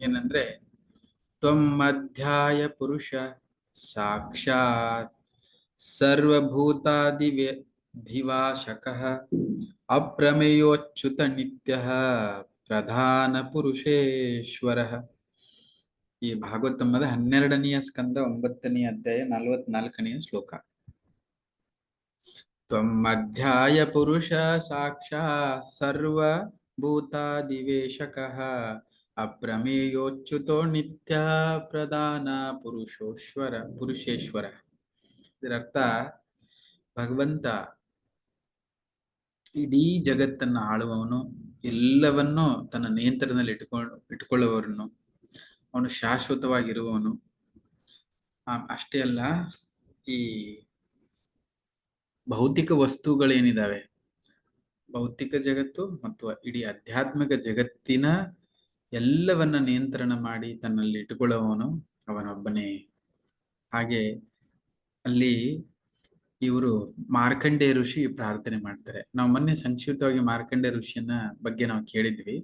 ಏನಂದ್ರೆ ತ್ವಮಧ್ಯಾಯ ಪುರುಷ ಸಾಕ್ಷಾತ್ ಸರ್ವಭೂತಾದಿವಾಶಕಃ ಅಪ್ರಮೇಯೋಚ್ಯುತ ನಿತ್ಯಃ ಪ್ರಧಾನ ಪುರುಷೇಶ್ವರಃ. ಈ ಭಾಗವತಮದ 12ನೆಯ ಸ್ಕಂದ 9ನೆಯ ಅಧ್ಯಾಯ 44ನೆಯ ಶ್ಲೋಕ. ತ್ವಮಧ್ಯಾಯ ಪುರುಷ ಸಾಕ್ಷಾತ್ ಸರ್ವಭೂತಾದಿವೇಶಕಃ ಅಪ್ರಮೇಯೋಚ್ಯುತೋ ನಿತ್ಯ ಪ್ರಧಾನ ಪುರುಷೇಶ್ವರ. ಇದರರ್ಥ, ಭಗವಂತ ಇಡೀ ಜಗತ್ತನ್ನು ಆಳುವವನು, ಎಲ್ಲವನ್ನೂ ತನ್ನ ನಿಯಂತ್ರಣದಲ್ಲಿ ಇಟ್ಕೊಳ್ಳುವವನು, ಅವನು ಶಾಶ್ವತವಾಗಿರುವವನು. ಅಷ್ಟೇ ಅಲ್ಲ, ಈ ಭೌತಿಕ ವಸ್ತುಗಳೇನಿದಾವೆ, ಭೌತಿಕ ಜಗತ್ತು ಮತ್ತು ಇಡೀ ಆಧ್ಯಾತ್ಮಿಕ ಜಗತ್ತಿನ ಎಲ್ಲವನ್ನ ನಿಯಂತ್ರಣ ಮಾಡಿ ತನ್ನಲ್ಲಿ ಇಟ್ಟುಕೊಳ್ಳುವವನು ಅವನೊಬ್ಬನೇ. ಹಾಗೆ ಅಲ್ಲಿ ಇವರು ಮಾರ್ಕಂಡೇಯ ಋಷಿ ಪ್ರಾರ್ಥನೆ ಮಾಡ್ತಾರೆ. ನಾವು ಮೊನ್ನೆ ಸಂಕ್ಷಿಪ್ತವಾಗಿ ಮಾರ್ಕಂಡೇಯ ಋಷಿಯನ್ನ ಬಗ್ಗೆ ನಾವು ಕೇಳಿದ್ವಿ.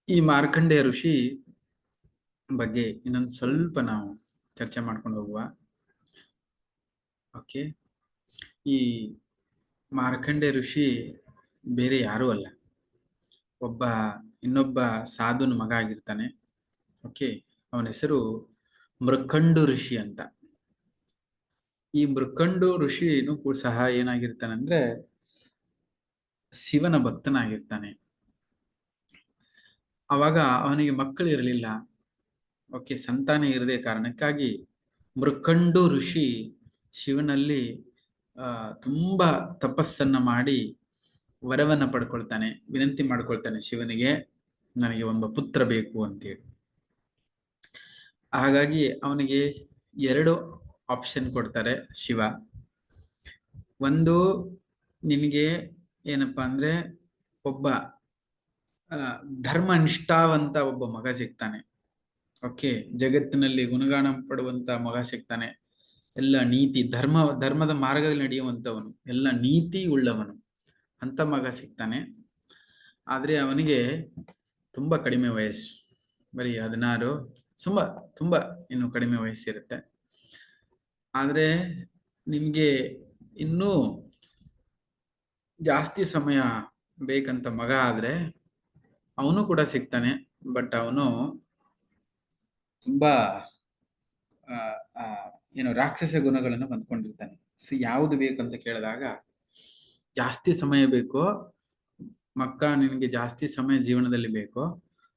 ಈ ಮಾರ್ಕಂಡೇಯ ಋಷಿ ಬಗ್ಗೆ ಇನ್ನೊಂದು ಸ್ವಲ್ಪ ನಾವು ಚರ್ಚೆ ಮಾಡ್ಕೊಂಡು ಹೋಗುವ. ಓಕೆ, ಈ ಮಾರ್ಕಂಡೇಯ ಋಷಿ ಬೇರೆ ಯಾರೂ ಅಲ್ಲ, ಇನ್ನೊಬ್ಬ ಸಾಧುನ ಮಗ ಆಗಿರ್ತಾನೆ. ಓಕೆ, ಅವನ ಹೆಸರು ಮೃಕಂಡು ಋಷಿ ಅಂತ. ಈ ಮೃಕಂಡು ಋಷಿನೂ ಕೂಡ ಸಹ ಏನಾಗಿರ್ತಾನಂದ್ರೆ ಶಿವನ ಭಕ್ತನಾಗಿರ್ತಾನೆ. ಅವಾಗ ಅವನಿಗೆ ಮಕ್ಕಳು ಇರಲಿಲ್ಲ. ಓಕೆ, ಸಂತಾನ ಇರದೆ ಕಾರಣಕ್ಕಾಗಿ ಮೃಕಂಡು ಋಷಿ ಶಿವನಲ್ಲಿ ತುಂಬಾ ತಪಸ್ಸನ್ನ ಮಾಡಿ ವರವನ್ನ ಪಡ್ಕೊಳ್ತಾನೆ, ವಿನಂತಿ ಮಾಡ್ಕೊಳ್ತಾನೆ ಶಿವನಿಗೆ, ನನಗೆ ಒಬ್ಬ ಪುತ್ರ ಬೇಕು ಅಂತೇಳಿ. ಹಾಗಾಗಿ ಅವನಿಗೆ 2 ಆಪ್ಷನ್ ಕೊಡ್ತಾರೆ ಶಿವ. ಒಂದು, ನಿನಗೆ ಏನಪ್ಪಾ ಅಂದ್ರೆ ಒಬ್ಬ ಧರ್ಮ ನಿಷ್ಠಾವಂತ ಒಬ್ಬ ಮಗ ಸಿಗ್ತಾನೆ. ಓಕೆ, ಜಗತ್ತಿನಲ್ಲಿ ಗುಣಗಾನ ಪಡುವಂತ ಮಗ ಸಿಗ್ತಾನೆ. ಎಲ್ಲ ನೀತಿ ಧರ್ಮದ ಮಾರ್ಗದಲ್ಲಿ ನಡೆಯುವಂತವನು, ಎಲ್ಲ ನೀತಿ ಉಳ್ಳವನು ಅಂತ ಮಗ ಸಿಗ್ತಾನೆ. ಆದ್ರೆ ಅವನಿಗೆ ತುಂಬಾ ಕಡಿಮೆ ವಯಸ್ಸು, ಬರೀ 16, ತುಂಬಾ ಇನ್ನು ಕಡಿಮೆ ವಯಸ್ಸಿರುತ್ತೆ. ಆದ್ರೆ ನಿಮ್ಗೆ ಇನ್ನೂ ಜಾಸ್ತಿ ಸಮಯ ಬೇಕಂತ ಮಗ ಆದ್ರೆ ಅವನು ಕೂಡ ಸಿಗ್ತಾನೆ. ಬಟ್ ಅವನು ತುಂಬಾ ರಾಕ್ಷಸ ಗುಣಗಳನ್ನು ಹೊಂದ್ಕೊಂಡಿರ್ತಾನೆ. ಸೊ ಯಾವುದು ಬೇಕಂತ ಕೇಳಿದಾಗ, ಜಾಸ್ತಿ ಸಮಯ ಬೇಕೋ ಮಕ್ಕ, ನಿನಗೆ ಜಾಸ್ತಿ ಸಮಯ ಜೀವನದಲ್ಲಿ ಬೇಕೋ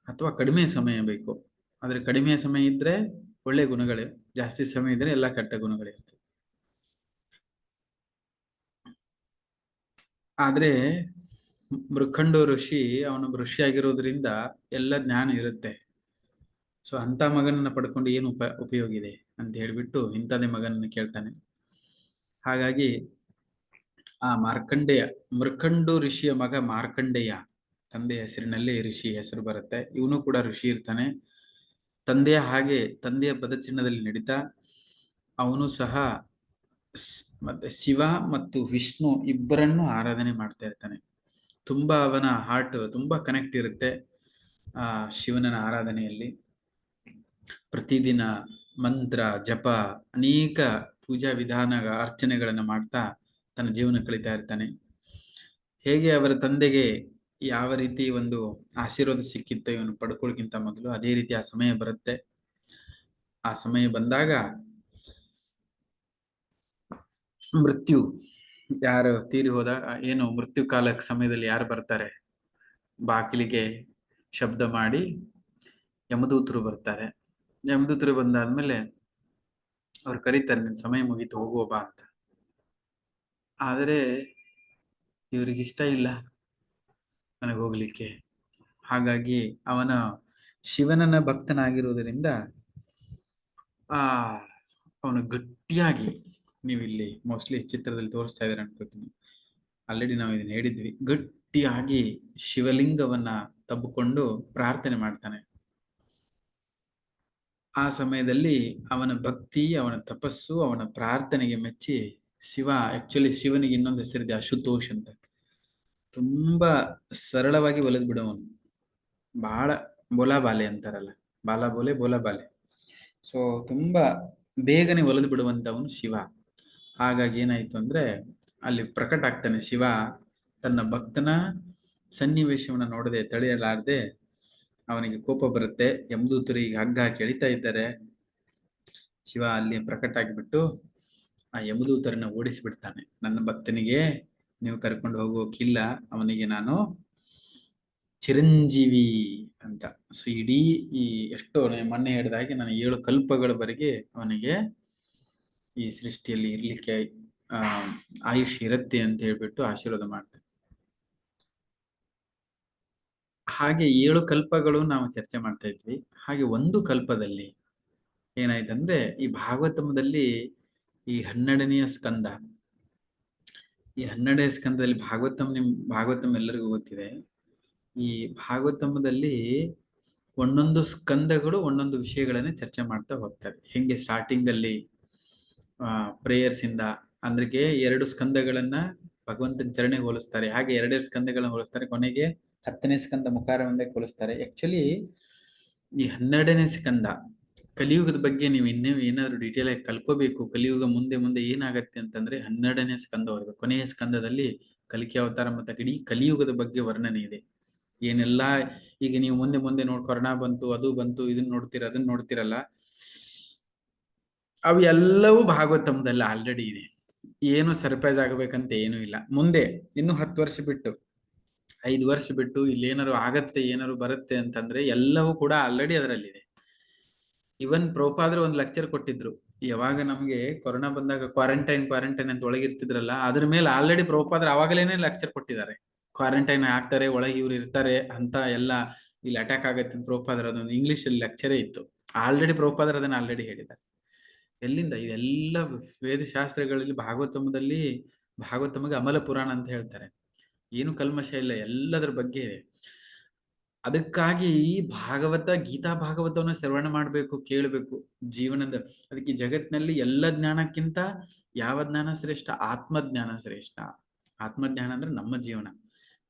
ಅಥವಾ ಕಡಿಮೆ ಸಮಯ ಬೇಕೋ? ಆದ್ರೆ ಕಡಿಮೆ ಸಮಯ ಇದ್ರೆ ಒಳ್ಳೆ ಗುಣಗಳೇ, ಜಾಸ್ತಿ ಸಮಯ ಇದ್ರೆ ಎಲ್ಲ ಕೆಟ್ಟ ಗುಣಗಳಿರ್ತವೆ. ಆದ್ರೆ ಮೃಕಂಡು ಋಷಿ ಅವನು ಋಷಿ ಆಗಿರೋದ್ರಿಂದ ಎಲ್ಲ ಜ್ಞಾನ ಇರುತ್ತೆ. ಸೊ ಅಂತ ಮಗನನ್ನ ಪಡ್ಕೊಂಡು ಏನು ಉಪಯೋಗ ಇದೆ ಅಂತ ಹೇಳ್ಬಿಟ್ಟು ಇಂಥದೇ ಮಗನನ್ನ ಕೇಳ್ತಾನೆ. ಹಾಗಾಗಿ ಆ ಮೃಕಂಡು ಋಷಿಯ ಮಗ ಮಾರ್ಕಂಡೇಯ, ತಂದೆಯ ಹೆಸರಿನಲ್ಲಿ ಋಷಿ ಹೆಸರು ಬರುತ್ತೆ. ಇವನು ಕೂಡ ಋಷಿ ಇರ್ತಾನೆ. ತಂದೆಯ ಪದಚಿಹ್ನದಲ್ಲಿ ನಡೀತಾ ಅವನು ಸಹ ಮತ್ತೆ ಶಿವ ಮತ್ತು ವಿಷ್ಣು ಇಬ್ಬರನ್ನು ಆರಾಧನೆ ಮಾಡ್ತಾ ಇರ್ತಾನೆ. ತುಂಬಾ ಅವನ ಹಾರ್ಟ್ ತುಂಬಾ ಕನೆಕ್ಟ್ ಇರುತ್ತೆ ಆ ಶಿವನ ಆರಾಧನೆಯಲ್ಲಿ. ಪ್ರತಿದಿನ ಮಂತ್ರ ಜಪ, ಅನೇಕ ಪೂಜಾ ವಿಧಾನ ಅರ್ಚನೆಗಳನ್ನು ಮಾಡ್ತಾ ತನ್ನ ಜೀವನ ಕಳೀತಾ ಇರ್ತಾನೆ. ಹೇಗೆ ಅವರ ತಂದೆಗೆ ಯಾವ ರೀತಿ ಒಂದು ಆಶೀರ್ವಾದ ಸಿಕ್ಕಿತ್ತು ಇವನು ಪಡ್ಕೊಳ್ಳೋಕ್ಕಿಂತ ಮೊದಲು, ಅದೇ ರೀತಿ ಆ ಸಮಯ ಬರುತ್ತೆ. ಆ ಸಮಯ ಬಂದಾಗ ಮೃತ್ಯು, ಯಾರು ತೀರಿ ಹೋದ ಏನು ಮೃತ್ಯು ಕಾಲಕ್ಕೆ ಸಮಯದಲ್ಲಿ ಯಾರು ಬರ್ತಾರೆ, ಬಾಗಿಲಿಗೆ ಶಬ್ದ ಮಾಡಿ ಯಮದೂತರು ಬರ್ತಾರೆ. ಯಮದೂತರು ಬಂದಾದ್ಮೇಲೆ ಅವ್ರು ಕರೀತಾರೆ, ನಿನ್ ಸಮಯ ಮುಗೀತು, ಹೋಗುವ ಬಾ ಅಂತ. ಆದ್ರೆ ಇವ್ರಿಗಿಷ್ಟ ಇಲ್ಲ ನನಗೆ ಹೋಗ್ಲಿಕ್ಕೆ. ಹಾಗಾಗಿ ಶಿವನನ್ನ ಭಕ್ತನಾಗಿರುವುದರಿಂದ ಅವನು ಗಟ್ಟಿಯಾಗಿ, ನೀವಿಲ್ಲಿ ಮೋಸ್ಟ್ಲಿ ಚಿತ್ರದಲ್ಲಿ ತೋರಿಸ್ತಾ ಇದ್ದಾರೆ ಅನ್ಕೋತೀನಿ, ಆಲ್ರೆಡಿ ನಾವು ಇದನ್ನ ಹೇಳಿದ್ವಿ, ಗಟ್ಟಿಯಾಗಿ ಶಿವಲಿಂಗವನ್ನ ತಬ್ಬಿಕೊಂಡು ಪ್ರಾರ್ಥನೆ ಮಾಡ್ತಾನೆ. ಆ ಸಮಯದಲ್ಲಿ ಅವನ ಭಕ್ತಿ, ಅವನ ತಪಸ್ಸು, ಅವನ ಪ್ರಾರ್ಥನೆಗೆ ಮೆಚ್ಚಿ ಶಿವನಿಗೆ ಇನ್ನೊಂದು ಹೆಸರಿದೆ, ಅಶುತೋಷ್ ಅಂತ. ತುಂಬಾ ಸರಳವಾಗಿ ಒಲಿದ್ ಬಿಡೋವನು, ಬಹಳ ಬೋಲಾಬಾಲೆ ಅಂತಾರಲ್ಲ, ಬಾಲಾಬೋಲೆ ಬೋಲಾಬಾಲೆ. ಸೊ ತುಂಬಾ ಬೇಗನೆ ಒಲಿದು ಬಿಡುವಂತವನು ಶಿವ. ಹಾಗಾಗಿ ಏನಾಯ್ತು ಅಂದ್ರೆ ಅಲ್ಲಿ ಪ್ರಕಟ ಆಗ್ತಾನೆ ಶಿವ. ತನ್ನ ಭಕ್ತನ ಸನ್ನಿವೇಶವನ್ನ ನೋಡದೆ ತಡೆಯಲಾರದೆ ಅವನಿಗೆ ಕೋಪ ಬರುತ್ತೆ. ಯಮದೂತರಿಗೆ ಹಗ್ಗ ಹಾಕಿ ಎಳಿತಾ ಇದ್ದಾರೆ. ಶಿವ ಅಲ್ಲಿ ಪ್ರಕಟ ಆಗಿಬಿಟ್ಟು ಆ ಯಮದೂತರನ್ನ ಓಡಿಸಿಬಿಡ್ತಾನೆ. ನನ್ನ ಭಕ್ತನಿಗೆ ನೀವು ಕರ್ಕೊಂಡು ಹೋಗೋಕಿಲ್ಲ, ಅವನಿಗೆ ನಾನು ಚಿರಂಜೀವಿ ಅಂತ. ಸೊ ಇಡೀ ಈ ಎಷ್ಟೋ ಮೊನ್ನೆ ಹೇಳಿದ ಹಾಗೆ ನಾನು 7 ಕಲ್ಪಗಳವರೆಗೆ ಅವನಿಗೆ ಈ ಸೃಷ್ಟಿಯಲ್ಲಿ ಇರ್ಲಿಕ್ಕೆ ಆಯುಷ್ ಇರುತ್ತೆ ಅಂತ ಹೇಳ್ಬಿಟ್ಟು ಆಶೀರ್ವಾದ ಮಾಡ್ತಾರೆ. ಹಾಗೆ 7 ಕಲ್ಪಗಳು ನಾವು ಚರ್ಚೆ ಮಾಡ್ತಾ ಇದ್ವಿ. ಹಾಗೆ ಒಂದು ಕಲ್ಪದಲ್ಲಿ ಏನಾಯ್ತಂದ್ರೆ ಈ ಭಾಗವತಮದಲ್ಲಿ ಈ 12ನೆಯ ಸ್ಕಂದ, ಈ 12ನೇ ಸ್ಕಂದದಲ್ಲಿ ಭಾಗವತಂ ಎಲ್ಲರಿಗೂ ಗೊತ್ತಿದೆ. ಈ ಭಾಗವತಮದಲ್ಲಿ ಒಂದೊಂದು ಸ್ಕಂದಗಳು ಒಂದೊಂದು ವಿಷಯಗಳನ್ನೇ ಚರ್ಚೆ ಮಾಡ್ತಾ ಹೋಗ್ತಾರೆ. ಹೆಂಗೆ ಸ್ಟಾರ್ಟಿಂಗ್ ಅಲ್ಲಿ ಪ್ರೇಯರ್ಸ್ ಇಂದ ಅಂದ್ರೆ 2 ಸ್ಕಂದಗಳನ್ನ ಭಗವಂತನ ಚರಣೆಗೆ ಹೋಲಿಸ್ತಾರೆ. ಹಾಗೆ 2 ಸ್ಕಂದಗಳನ್ನ ಹೋಲಿಸ್ತಾರೆ. ಕೊನೆಗೆ 10ನೇ ಸ್ಕಂದ ಮುಖಾರವಿಂದ ಹೋಲಿಸ್ತಾರೆ. ಆಕ್ಚುಲಿ ಈ 12ನೇ ಸ್ಕಂದ ಕಲಿಯುಗದ ಬಗ್ಗೆ ನೀವು ಇನ್ನೂ ಏನಾದ್ರು ಡೀಟೇಲ್ ಆಗಿ ಕಲ್ಕೋಬೇಕು, ಕಲಿಯುಗ ಮುಂದೆ ಮುಂದೆ ಏನಾಗತ್ತೆ ಅಂತಂದ್ರೆ 12ನೇ ಸ್ಕಂದ ಹೋಗ್ಬೇಕು. ಕೊನೆಯ ಸ್ಕಂದದಲ್ಲಿ ಕಲಿಕೆ ಅವತಾರ ಮತ್ತೆ ಇಡೀ ಕಲಿಯುಗದ ಬಗ್ಗೆ ವರ್ಣನೆ ಇದೆ. ಏನೆಲ್ಲ ಈಗ ನೀವು ಮುಂದೆ ಮುಂದೆ ಕೊರೋನಾ ಬಂತು, ಅದು ಬಂತು, ಅದನ್ನ ನೋಡ್ತಿರಲ್ಲ, ಅವು ಎಲ್ಲವೂ ಭಾಗವತಂದಲ್ಲಿ ಆಲ್ರೆಡಿ ಇದೆ. ಏನು ಸರ್ಪ್ರೈಸ್ ಆಗಬೇಕಂತ ಏನೂ ಇಲ್ಲ. ಮುಂದೆ ಇನ್ನು 10 ವರ್ಷ ಬಿಟ್ಟು 5 ವರ್ಷ ಬಿಟ್ಟು ಇಲ್ಲಿ ಏನಾರು ಆಗತ್ತೆ, ಏನಾರು ಬರುತ್ತೆ ಅಂತಂದ್ರೆ ಎಲ್ಲವೂ ಕೂಡ ಆಲ್ರೆಡಿ ಅದರಲ್ಲಿದೆ. ಇವನ್ ಪ್ರಭುಪಾದರು ಒಂದು ಲೆಕ್ಚರ್ ಕೊಟ್ಟಿದ್ರು. ಯಾವಾಗ ನಮ್ಗೆ ಕೊರೋನಾ ಬಂದಾಗ ಕ್ವಾರಂಟೈನ್ ಅಂತ ಒಳಗಿರ್ತಿದ್ರಲ್ಲ, ಅದ್ರ ಮೇಲೆ ಆಲ್ರೆಡಿ ಪ್ರಭುಪಾದರು ಅವಾಗಲೇನೆ ಲೆಕ್ಚರ್ ಕೊಟ್ಟಿದ್ದಾರೆ. ಕ್ವಾರಂಟೈನ್ ಆಗ್ತಾರೆ, ಒಳಗೆ ಇವ್ರು ಇರ್ತಾರೆ ಅಂತ ಎಲ್ಲ, ಇಲ್ಲಿ ಅಟ್ಯಾಕ್ ಆಗತ್ತೆ ಅಂತ ಪ್ರಭುಪಾದರು ಅದೊಂದು ಇಂಗ್ಲಿಷ್ ಅಲ್ಲಿ ಲೆಕ್ಚರೇ ಇತ್ತು. ಆಲ್ರೆಡಿ ಪ್ರಭುಪಾದರು ಅದನ್ನ ಆಲ್ರೆಡಿ ಹೇಳಿದ್ದಾರೆ. ಎಲ್ಲಿಂದ ಇದೆಲ್ಲ ವೇದಶಾಸ್ತ್ರಗಳಲ್ಲಿ ಭಾಗವತಮಗೆ ಅಮಲ ಪುರಾಣ ಅಂತ ಹೇಳ್ತಾರೆ. ಏನು ಕಲ್ಮಶ ಇಲ್ಲ, ಎಲ್ಲದರ ಬಗ್ಗೆ ಇದೆ. ಅದಕ್ಕಾಗಿ ಗೀತಾ ಭಾಗವತವನ್ನ ಶ್ರವಣ ಮಾಡ್ಬೇಕು, ಕೇಳಬೇಕು ಜೀವನದ. ಅದಕ್ಕೆ ಜಗತ್ತಿನಲ್ಲಿ ಎಲ್ಲ ಜ್ಞಾನಕ್ಕಿಂತ ಯಾವ ಜ್ಞಾನ ಶ್ರೇಷ್ಠ? ಆತ್ಮಜ್ಞಾನ ಶ್ರೇಷ್ಠ. ಆತ್ಮಜ್ಞಾನ ಅಂದ್ರೆ ನಮ್ಮ ಜೀವನ.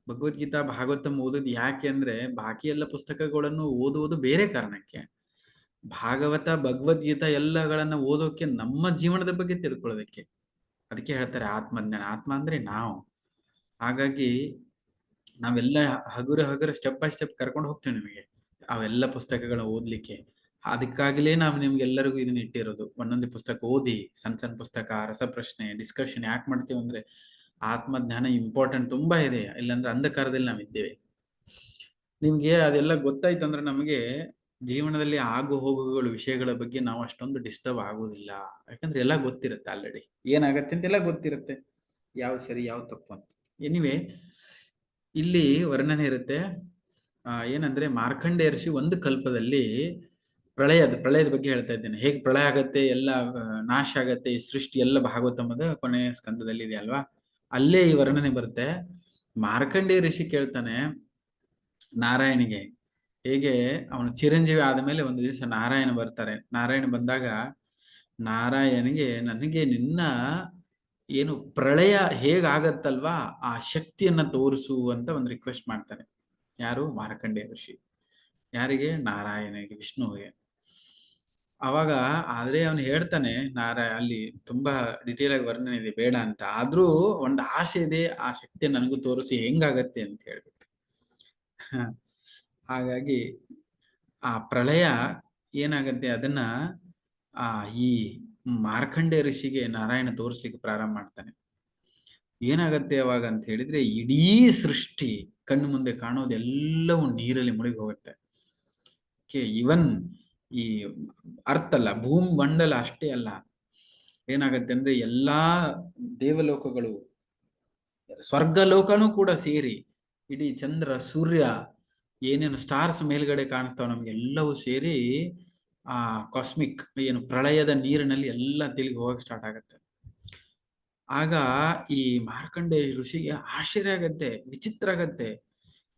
ಭಗವದ್ಗೀತಾ ಭಾಗವತಂ ಓದೋದು ಯಾಕೆ ಅಂದ್ರೆ, ಬಾಕಿ ಎಲ್ಲ ಪುಸ್ತಕಗಳನ್ನು ಓದುವುದು ಬೇರೆ ಕಾರಣಕ್ಕೆ. ಭಾಗವತ ಭಗವದ್ಗೀತಾ ಎಲ್ಲಗಳನ್ನ ಓದೋಕೆ ನಮ್ಮ ಜೀವನದ ಬಗ್ಗೆ ತಿಳ್ಕೊಳ್ಳೋದಕ್ಕೆ. ಅದಕ್ಕೆ ಹೇಳ್ತಾರೆ ಆತ್ಮಜ್ಞಾನ. ಆತ್ಮ ಅಂದ್ರೆ ನಾವು. ಹಾಗಾಗಿ ನಾವೆಲ್ಲ ಹಗುರ ಸ್ಟೆಪ್ ಬೈ ಸ್ಟೆಪ್ ಕರ್ಕೊಂಡು ಹೋಗ್ತೇವೆ ನಿಮಗೆ ಅವೆಲ್ಲ ಪುಸ್ತಕಗಳನ್ನ ಓದ್ಲಿಕ್ಕೆ. ಅದಕ್ಕಾಗಲೇ ನಾವು ನಿಮ್ಗೆಲ್ಲರಿಗೂ ಇದನ್ನ ಇಟ್ಟಿರೋದು. ಒಂದೊಂದು ಪುಸ್ತಕ ಓದಿ, ಸಣ್ಣ ಪುಸ್ತಕ, ರಸಪ್ರಶ್ನೆ, ಡಿಸ್ಕಷನ್ ಯಾಕೆ ಮಾಡ್ತೀವಿ ಅಂದ್ರೆ ಆತ್ಮಜ್ಞಾನ ಇಂಪಾರ್ಟೆಂಟ್ ತುಂಬಾ ಇದೆ. ಇಲ್ಲಾಂದ್ರೆ ಅಂಧಕಾರದಲ್ಲಿ ನಾವಿದ್ದೇವೆ. ನಿಮ್ಗೆ ಅದೆಲ್ಲ ಗೊತ್ತಾಯ್ತು ಅಂದ್ರೆ ನಮಗೆ ಜೀವನದಲ್ಲಿ ಆಗು ಹೋಗುಗಳು ವಿಷಯಗಳ ಬಗ್ಗೆ ನಾವು ಅಷ್ಟೊಂದು ಡಿಸ್ಟರ್ಬ್ ಆಗೋದಿಲ್ಲ. ಯಾಕಂದ್ರೆ ಎಲ್ಲ ಗೊತ್ತಿರುತ್ತೆ ಆಲ್ರೆಡಿ, ಏನಾಗತ್ತೆ ಅಂತೆಲ್ಲ ಗೊತ್ತಿರುತ್ತೆ, ಯಾವ ಸರಿ ಯಾವ ತಪ್ಪು ಅಂತ. ಎನಿವೆ ಇಲ್ಲಿ ವರ್ಣನೆ ಇರುತ್ತೆ. ಏನಂದ್ರೆ ಮಾರ್ಕಂಡೇಯ ಋಷಿ ಒಂದು ಕಲ್ಪದಲ್ಲಿ ಪ್ರಳಯದ ಬಗ್ಗೆ ಹೇಳ್ತಾ ಇದ್ದೇನೆ. ಹೇಗೆ ಪ್ರಳಯ ಆಗತ್ತೆ, ಎಲ್ಲ ನಾಶ ಆಗತ್ತೆ, ಈ ಸೃಷ್ಟಿ ಎಲ್ಲ ಭಾಗವತಮದ ಕೊನೆಯ ಸ್ಕಂದದಲ್ಲಿ ಇದೆ ಅಲ್ವಾ, ಅಲ್ಲೇ ಈ ವರ್ಣನೆ ಬರುತ್ತೆ. ಮಾರ್ಕಂಡೇಯ ಋಷಿ ಕೇಳ್ತಾನೆ ನಾರಾಯಣಿಗೆ, ಹೇಗೆ ಅವನು ಚಿರಂಜೀವಿ ಆದಮೇಲೆ ಒಂದು ದಿವಸ ನಾರಾಯಣ ಬರ್ತಾರೆ. ನಾರಾಯಣ ಬಂದಾಗ ನಾರಾಯಣಿಗೆ, ನನಗೆ ನಿನ್ನ ಏನು ಪ್ರಳಯ ಹೇಗಾಗತ್ತಲ್ವಾ ಆ ಶಕ್ತಿಯನ್ನ ತೋರಿಸು ಅಂತ ಒಂದು ರಿಕ್ವೆಸ್ಟ್ ಮಾಡ್ತಾರೆ. ಯಾರು? ಮಾರ್ಕಂಡೇಯ ಋಷಿ. ಯಾರಿಗೆ? ನಾರಾಯಣಿಗೆ, ವಿಷ್ಣುವಿಗೆ. ಅವಾಗ ಆದ್ರೆ ಅವನು ಹೇಳ್ತಾನೆ, ಅಲ್ಲಿ ತುಂಬಾ ಡಿಟೇಲ್ ಆಗಿ ವರ್ಣನೆ ಇದೆ, ಬೇಡ ಅಂತ. ಆದ್ರೂ ಒಂದು ಆಸೆ ಇದೆ, ಆ ಶಕ್ತಿ ನನಗೂ ತೋರಿಸಿ ಹೆಂಗಾಗತ್ತೆ ಅಂತ ಹೇಳ್ಬಿಟ್ಟು. ಹಾಗಾಗಿ ಆ ಪ್ರಳಯ ಏನಾಗತ್ತೆ ಅದನ್ನ ಈ ಮಾರ್ಕಂಡೇಯ ಋಷಿಗೆ ನಾರಾಯಣ ತೋರಿಸ್ಲಿಕ್ಕೆ ಪ್ರಾರಂಭ ಮಾಡ್ತಾನೆ. ಏನಾಗತ್ತೆ ಅವಾಗ ಅಂತ ಹೇಳಿದ್ರೆ, ಇಡೀ ಸೃಷ್ಟಿ ಕಣ್ಣು ಮುಂದೆ ಕಾಣೋದೆಲ್ಲವೂ ನೀರಲ್ಲಿ ಮುಳುಗಿ ಹೋಗುತ್ತೆ. ಇವನ್ ಈ ಅರ್ಥ ಅಲ್ಲ, ಭೂಮಂಡಲ ಅಷ್ಟೇ ಅಲ್ಲ, ಏನಾಗತ್ತೆ ಅಂದ್ರೆ ಎಲ್ಲಾ ದೇವಲೋಕಗಳು, ಸ್ವರ್ಗಲೋಕನೂ ಕೂಡ ಸೇರಿ, ಇಡೀ ಚಂದ್ರ ಸೂರ್ಯ ಏನೇನು ಸ್ಟಾರ್ಸ್ ಮೇಲ್ಗಡೆ ಕಾಣಿಸ್ತಾವ ನಮ್ಗೆಲ್ಲವೂ ಸೇರಿ ಆ ಕಾಸ್ಮಿಕ್ ಏನು ಪ್ರಳಯದ ನೀರಿನಲ್ಲಿ ಎಲ್ಲ ತಿರುಗಿ ಹೋಗಕ್ ಸ್ಟಾರ್ಟ್ ಆಗತ್ತೆ. ಆಗ ಈ ಮಾರ್ಕಂಡೇಯ ಋಷಿಗೆ ಆಶ್ಚರ್ಯ ಆಗತ್ತೆ, ವಿಚಿತ್ರ ಆಗತ್ತೆ.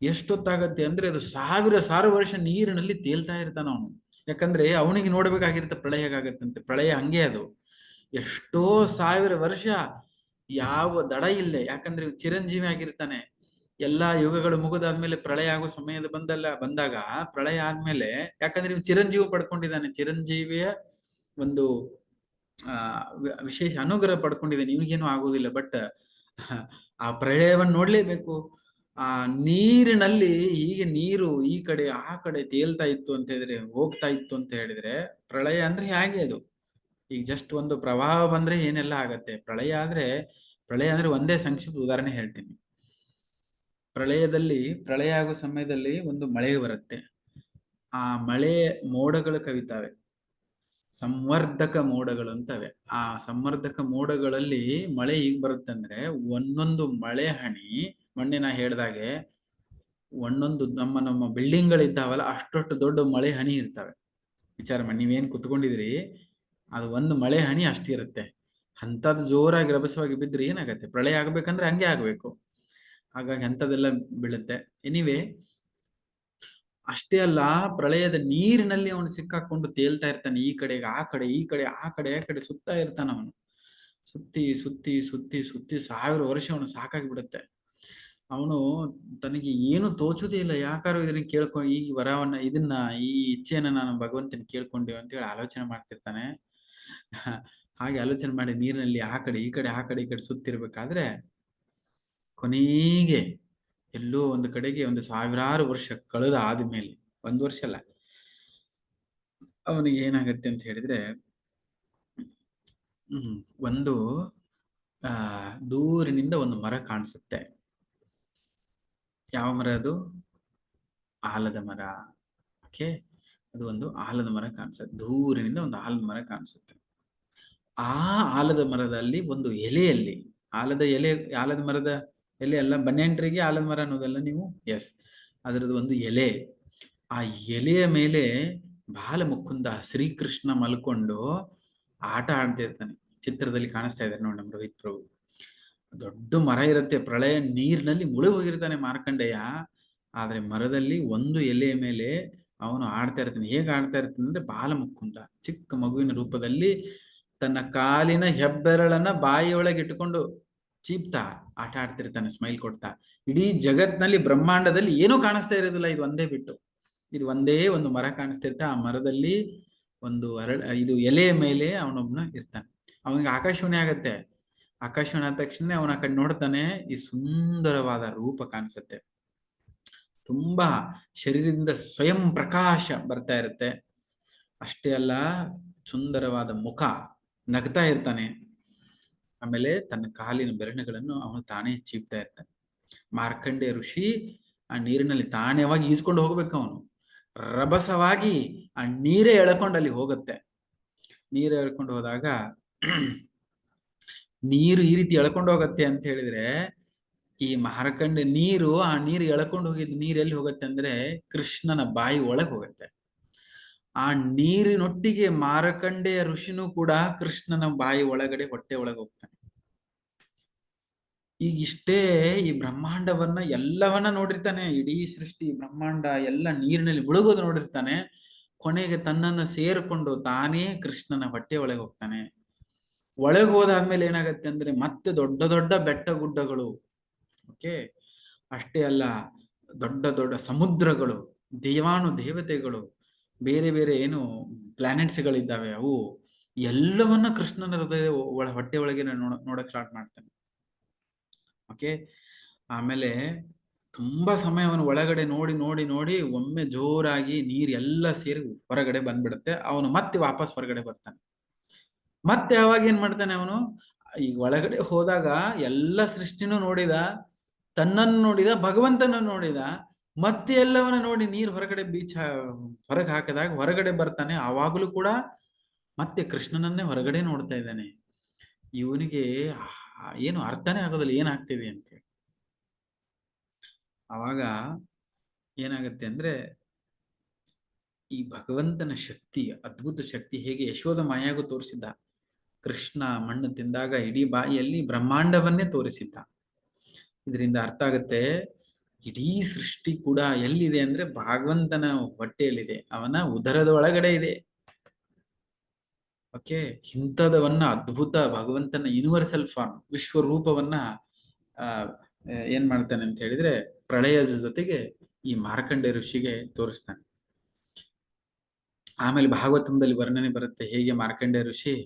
ಎಷ್ಟೊತ್ತಾಗತ್ತೆ ಅಂದ್ರೆ ಅದು ಸಾವಿರ ವರ್ಷ ನೀರಿನಲ್ಲಿ ತೇಲ್ತಾ ಇರ್ತಾನ ಅವನು. ಯಾಕಂದ್ರೆ ಅವನಿಗೆ ನೋಡ್ಬೇಕಾಗಿರುತ್ತೆ ಪ್ರಳಯ ಹೇಗಾಗತ್ತಂತೆ. ಪ್ರಳಯ ಹಂಗೆ ಅದು ಎಷ್ಟೋ ಸಾವಿರ ವರ್ಷ ಯಾವ ದಡ ಇಲ್ಲೇ. ಯಾಕಂದ್ರೆ ಚಿರಂಜೀವಿ ಆಗಿರ್ತಾನೆ, ಎಲ್ಲಾ ಯುಗಗಳು ಮುಗಿದಾದ್ಮೇಲೆ ಪ್ರಳಯ ಆಗೋ ಸಮಯದ ಬಂದಾಗ ಪ್ರಳಯ ಆದ್ಮೇಲೆ, ಯಾಕಂದ್ರೆ ಇವ್ ಚಿರಂಜೀವಿ ಪಡ್ಕೊಂಡಿದ್ದಾನೆ, ಚಿರಂಜೀವಿಯ ಒಂದು ವಿಶೇಷ ಅನುಗ್ರಹ ಪಡ್ಕೊಂಡಿದ್ದಾನೆ, ಇವನಿಗೇನು ಆಗೋದಿಲ್ಲ. ಬಟ್ ಆ ಪ್ರಳಯವನ್ನು ನೋಡ್ಲೇಬೇಕು. ಆ ನೀರಿನಲ್ಲಿ ಹೀಗೆ ನೀರು ಈ ಕಡೆ ಆ ಕಡೆ ತೇಲ್ತಾ ಇತ್ತು ಅಂತ ಹೇಳಿದ್ರೆ, ಹೋಗ್ತಾ ಇತ್ತು ಅಂತ ಹೇಳಿದ್ರೆ, ಪ್ರಳಯ ಅಂದ್ರೆ ಹೇಗೆ ಅದು? ಈಗ ಜಸ್ಟ್ ಒಂದು ಪ್ರವಾಹ ಬಂದ್ರೆ ಏನೆಲ್ಲ ಆಗತ್ತೆ. ಪ್ರಳಯ ಅಂದ್ರೆ ಒಂದೇ ಸಂಕ್ಷಿಪ್ತ ಉದಾಹರಣೆ ಹೇಳ್ತೀನಿ. ಪ್ರಳಯ ಆಗೋ ಸಮಯದಲ್ಲಿ ಒಂದು ಮಳೆ ಬರುತ್ತೆ. ಆ ಮಳೆ ಮೋಡಗಳು ಕವಿತಾವೆ, ಸಂವರ್ಧಕ ಮೋಡಗಳು ಅಂತವೆ. ಆ ಸಂವರ್ಧಕ ಮೋಡಗಳಲ್ಲಿ ಮಳೆ ಹೀಗ್ ಬರುತ್ತೆ ಅಂದ್ರೆ, ಒಂದೊಂದು ಮಳೆ ಹನಿ, ಮೊನ್ನೆ ನಾ ಹೇಳ್ದಾಗೆ ಒಂದೊಂದು ನಮ್ಮ ಬಿಲ್ಡಿಂಗ್ ಗಳಿದ್ದಾವಲ್ಲ, ಅಷ್ಟೊಟ್ಟು ದೊಡ್ಡ ಮಳೆ ಹನಿ ಇರ್ತವೆ. ವಿಚಾರ ಮಾಡಿ, ನೀವೇನ್ ಕುತ್ಕೊಂಡಿದ್ರಿ, ಅದು ಒಂದು ಮಳೆ ಹನಿ ಅಷ್ಟಿರುತ್ತೆ. ಅಂತದ್ ಜೋರಾಗಿ ರಭಸವಾಗಿ ಬಿದ್ರೆ ಏನಾಗತ್ತೆ? ಪ್ರಳಯ ಆಗ್ಬೇಕಂದ್ರೆ ಹಂಗೆ ಆಗ್ಬೇಕು. ಹಾಗಾಗಿ ಅಂಥದ್ದೆಲ್ಲ ಬೀಳುತ್ತೆ. ಎನಿವೆ, ಅಷ್ಟೇ ಅಲ್ಲ, ಪ್ರಳಯದ ನೀರಿನಲ್ಲಿ ಅವನು ಸಿಕ್ಕಾಕೊಂಡು ತೇಲ್ತಾ ಇರ್ತಾನೆ. ಈ ಕಡೆಗೆ ಆ ಕಡೆ, ಈ ಕಡೆ ಆ ಕಡೆ, ಆ ಕಡೆ ಸುತ್ತಾ ಇರ್ತಾನ ಅವನು. ಸುತ್ತಿ ಸುತ್ತಿ ಸುತ್ತಿ ಸುತ್ತಿ 1000 ವರ್ಷ ಅವನು ಸಾಕಾಗಿ ಬಿಡುತ್ತೆ. ಅವನು ತನಗೆ ಏನು ತೋಚುದೇ ಇಲ್ಲ. ಯಾಕಾರು ಇದನ್ನ ಕೇಳ್ಕೊಂಡು ಈ ವರವನ್ನ ಈ ಇಚ್ಛೆಯನ್ನ ನಾನು ಭಗವಂತನ ಕೇಳ್ಕೊಂಡೆ ಅಂತ ಹೇಳಿ ಆಲೋಚನೆ ಮಾಡ್ತಿರ್ತಾನೆ. ಹಾಗೆ ಆಲೋಚನೆ ಮಾಡಿ ನೀರಿನಲ್ಲಿ ಆ ಕಡೆ ಈ ಕಡೆ, ಆ ಕಡೆ ಈ ಕಡೆ ಸುತ್ತಿರ್ಬೇಕಾದ್ರೆ, ಕೊನೆಗೆ ಎಲ್ಲೋ ಒಂದು ಕಡೆಗೆ ಒಂದು 1000 ವರ್ಷ ಕಳೆದ ಆದ್ಮೇಲೆ, 1 ವರ್ಷ ಅಲ್ಲ, ಅವನಿಗೆ ಏನಾಗತ್ತೆ ಅಂತ ಹೇಳಿದ್ರೆ, ಒಂದು ದೂರಿನಿಂದ ಒಂದು ಮರ ಕಾಣಿಸುತ್ತೆ. ಯಾವ ಮರ ಅದು? ಆಲದ ಮರ. ಓಕೆ, ಅದು ಒಂದು ಆಲದ ಮರ ಕಾಣಿಸುತ್ತೆ. ದೂರಿನಿಂದ ಒಂದು ಆಲದ ಮರ ಕಾಣಿಸುತ್ತೆ. ಆ ಆಲದ ಮರದಲ್ಲಿ ಒಂದು ಎಲೆಯಲ್ಲಿ, ಆಲದ ಮರದ ಎಲೆ ಅಲ್ಲ, ಬನ್ಯಾನ್ ಟ್ರೀಗೆ ಆಲದ ಮರ ಅನ್ನೋದಲ್ಲ ನೀವು, ಎಸ್, ಅದರದ್ದು ಒಂದು ಎಲೆ. ಆ ಎಲೆಯ ಮೇಲೆ ಬಾಲ ಮುಕುಂದ ಶ್ರೀಕೃಷ್ಣ ಮಲ್ಕೊಂಡು ಆಟ ಆಡ್ತಿರ್ತಾನೆ. ಚಿತ್ರದಲ್ಲಿ ಕಾಣಿಸ್ತಾ ಇದ್ದಾರೆ ನೋಡಿ ನಮ್ಮ ರೋಹಿತ್ ಪ್ರಭು. ದೊಡ್ಡ ಮರ ಇರುತ್ತೆ, ಪ್ರಳಯ ನೀರಿನಲ್ಲಿ ಮುಳುಗಿ ಹೋಗಿರ್ತಾನೆ ಮಾರ್ಕಂಡೇಯ. ಆದ್ರೆ ಮರದಲ್ಲಿ ಒಂದು ಎಲೆಯ ಮೇಲೆ ಅವನು ಆಡ್ತಾ ಇರ್ತಾನೆ. ಹೇಗೆ ಆಡ್ತಾ ಇರ್ತಾನೆ ಅಂದ್ರೆ, ಬಾಲ ಮುಕುಂದ ಚಿಕ್ಕ ಮಗುವಿನ ರೂಪದಲ್ಲಿ ತನ್ನ ಕಾಲಿನ ಹೆಬ್ಬೆರಳನ್ನ ಬಾಯಿಯೊಳಗೆ ಇಟ್ಟುಕೊಂಡು ಚೀಪ್ತಾ ಆಟ ಆಡ್ತಿರ್ತಾನೆ, ಸ್ಮೈಲ್ ಕೊಡ್ತಾ. ಇಡೀ ಜಗತ್ನಲ್ಲಿ ಬ್ರಹ್ಮಾಂಡದಲ್ಲಿ ಏನೂ ಕಾಣಿಸ್ತಾ ಇರೋದಿಲ್ಲ, ಇದು ಒಂದೇ ಬಿಟ್ಟು. ಇದು ಒಂದೇ ಒಂದು ಮರ ಕಾಣಿಸ್ತಿರ್ತಾ, ಆ ಮರದಲ್ಲಿ ಒಂದು ಇದು ಎಲೆಯ ಮೇಲೆ ಅವನೊಬ್ನ ಇರ್ತಾನೆ. ಅವನಿಗೆ ಆಕಾಶವಾಣಿ ಆಗತ್ತೆ. ಆಕಾಶವಾಣಿ ಆದ ತಕ್ಷಣ ಅವನ ಆ ಕಡೆ ನೋಡ್ತಾನೆ, ಈ ಸುಂದರವಾದ ರೂಪ ಕಾಣಿಸುತ್ತೆ. ತುಂಬಾ ಶರೀರದಿಂದ ಸ್ವಯಂ ಪ್ರಕಾಶ ಬರ್ತಾ ಇರುತ್ತೆ. ಅಷ್ಟೇ ಅಲ್ಲ, ಸುಂದರವಾದ ಮುಖ, ನಗ್ತಾ ಇರ್ತಾನೆ. ಆಮೇಲೆ ತನ್ನ ಕಾಲಿನ ಬೆರಳುಗಳನ್ನು ಅವನು ತಾನೇ ಚೀಪ್ತಾ ಇರ್ತಾನೆ. ಮಾರ್ಕಂಡೇಯ ಋಷಿ ಆ ನೀರಿನಲ್ಲಿ ತಾಣ್ಯವಾಗಿ ಈಸ್ಕೊಂಡು ಹೋಗ್ಬೇಕು. ಅವನು ರಭಸವಾಗಿ ಆ ನೀರೇ ಎಳ್ಕೊಂಡು ಅಲ್ಲಿ ಹೋಗುತ್ತೆ. ನೀರು ಎಳ್ಕೊಂಡು ಹೋದಾಗ, ನೀರು ಈ ರೀತಿ ಎಳ್ಕೊಂಡು ಹೋಗತ್ತೆ ಅಂತ ಹೇಳಿದ್ರೆ, ಈ ನೀರು ಆ ನೀರು ಎಳ್ಕೊಂಡು ಹೋಗಿದ್ ನೀರು ಎಲ್ಲಿ ಹೋಗುತ್ತೆ ಅಂದ್ರೆ, ಕೃಷ್ಣನ ಬಾಯಿ ಒಳಗೆ ಹೋಗುತ್ತೆ. ಆ ನೀರಿನೊಟ್ಟಿಗೆ ಮಾರ್ಕಂಡೇಯ ಋಷಿನೂ ಕೂಡ ಕೃಷ್ಣನ ಬಾಯಿ ಒಳಗಡೆ, ಹೊಟ್ಟೆ ಒಳಗೆ ಹೋಗ್ತಾನೆ. ಈಗ ಇಷ್ಟೇ ಈ ಬ್ರಹ್ಮಾಂಡವನ್ನ ಎಲ್ಲವನ್ನ ನೋಡಿರ್ತಾನೆ. ಇಡೀ ಸೃಷ್ಟಿ ಬ್ರಹ್ಮಾಂಡ ಎಲ್ಲ ನೀರಿನಲ್ಲಿ ಮುಳುಗೋದು ನೋಡಿರ್ತಾನೆ. ಕೊನೆಗೆ ತನ್ನನ್ನ ಸೇರಿಕೊಂಡು ತಾನೇ ಕೃಷ್ಣನ ಹೊಟ್ಟೆ ಒಳಗೆ ಹೋಗ್ತಾನೆ. ಒಳಗೆ ಹೋದಾದ್ಮೇಲೆ ಏನಾಗತ್ತೆ ಅಂದ್ರೆ, ಮತ್ತೆ ದೊಡ್ಡ ದೊಡ್ಡ ಬೆಟ್ಟ ಗುಡ್ಡಗಳು, ಓಕೆ, ಅಷ್ಟೇ ಅಲ್ಲ, ದೊಡ್ಡ ದೊಡ್ಡ ಸಮುದ್ರಗಳು, ದೇವತೆಗಳು, ಬೇರೆ ಬೇರೆ ಏನು ಪ್ಲಾನೆಟ್ಸ್ಗಳಿದ್ದಾವೆ, ಅವು ಎಲ್ಲವನ್ನ ಕೃಷ್ಣನ ಹೃದಯ ಹೊಟ್ಟೆ ಒಳಗೆ ನೋಡಕ್ ಸ್ಟಾರ್ಟ್ ಮಾಡ್ತಾನೆ. ಓಕೆ, ಆಮೇಲೆ ತುಂಬಾ ಸಮಯವನ್ನು ಒಳಗಡೆ ನೋಡಿ ನೋಡಿ ನೋಡಿ ಒಮ್ಮೆ ಜೋರಾಗಿ ನೀರ್ ಎಲ್ಲ ಸೇರಿ ಹೊರಗಡೆ ಬಂದ್ಬಿಡುತ್ತೆ. ಅವನು ಮತ್ತೆ ವಾಪಸ್ ಹೊರಗಡೆ ಬರ್ತಾನೆ. ಮತ್ತೆ ಅವಾಗ ಏನ್ ಮಾಡ್ತಾನೆ ಅವನು? ಈ ಒಳಗಡೆ ಹೋದಾಗ ಎಲ್ಲ ಸೃಷ್ಟಿನೂ ನೋಡಿದ, ತನ್ನನ್ನು ನೋಡಿದ, ಭಗವಂತನ ನೋಡಿದ, ಮತ್ತೆ ಎಲ್ಲವನ್ನ ನೋಡಿ ನೀರ್ ಹೊರಗಡೆ ಹೊರಗೆ ಹಾಕಿದಾಗ ಹೊರಗಡೆ ಬರ್ತಾನೆ. ಆವಾಗಲೂ ಕೂಡ ಮತ್ತೆ ಕೃಷ್ಣನನ್ನೇ ಹೊರಗಡೆ ನೋಡ್ತಾ ಇದ್ದಾನೆ. ಇವನಿಗೆ ಏನು ಅರ್ಥನೇ ಆಗೋದಿಲ್ಲ ಏನಾಗ್ತಿದೆ ಅಂತ. ಅವಾಗ ಏನಾಗತ್ತೆ ಅಂದ್ರೆ, ಈ ಭಗವಂತನ ಶಕ್ತಿ, ಅದ್ಭುತ ಶಕ್ತಿ ಹೇಗೆ ಯಶೋಧ ಮಾಯಾಗೂ ತೋರಿಸಿದ್ದ, ಕೃಷ್ಣ ಮಣ್ಣು ತಿಂದಾಗ ಇಡೀ ಬಾಯಿಯಲ್ಲಿ ಬ್ರಹ್ಮಾಂಡವನ್ನೇ ತೋರಿಸಿದ್ದ. ಇದರಿಂದ ಅರ್ಥ ಆಗತ್ತೆ, ಇಡೀ ಸೃಷ್ಟಿ ಕೂಡ ಎಲ್ಲಿದೆ ಅಂದ್ರೆ ಭಗವಂತನ ಹೊಟ್ಟೆಯಲ್ಲಿದೆ, ಅವನ ಉದರದ ಒಳಗಡೆ ಇದೆ. ಓಕೆ, ಇಂಥದವನ್ನ ಅದ್ಭುತ ಭಗವಂತನ ಯೂನಿವರ್ಸಲ್ ಫಾರ್ಮ್, ವಿಶ್ವರೂಪವನ್ನ ಏನ್ ಮಾಡ್ತಾನೆ ಅಂತ ಹೇಳಿದ್ರೆ ಪ್ರಳಯದ ಜೊತೆಗೆ ಈ ಮಾರ್ಕಂಡ ಋಷಿಗೆ ತೋರಿಸ್ತಾನೆ. ಆಮೇಲೆ ಭಾಗವತದಲ್ಲಿ ವರ್ಣನೆ ಬರುತ್ತೆ ಹೇಗೆ ಮಾರ್ಕಂಡ ಋಷಿ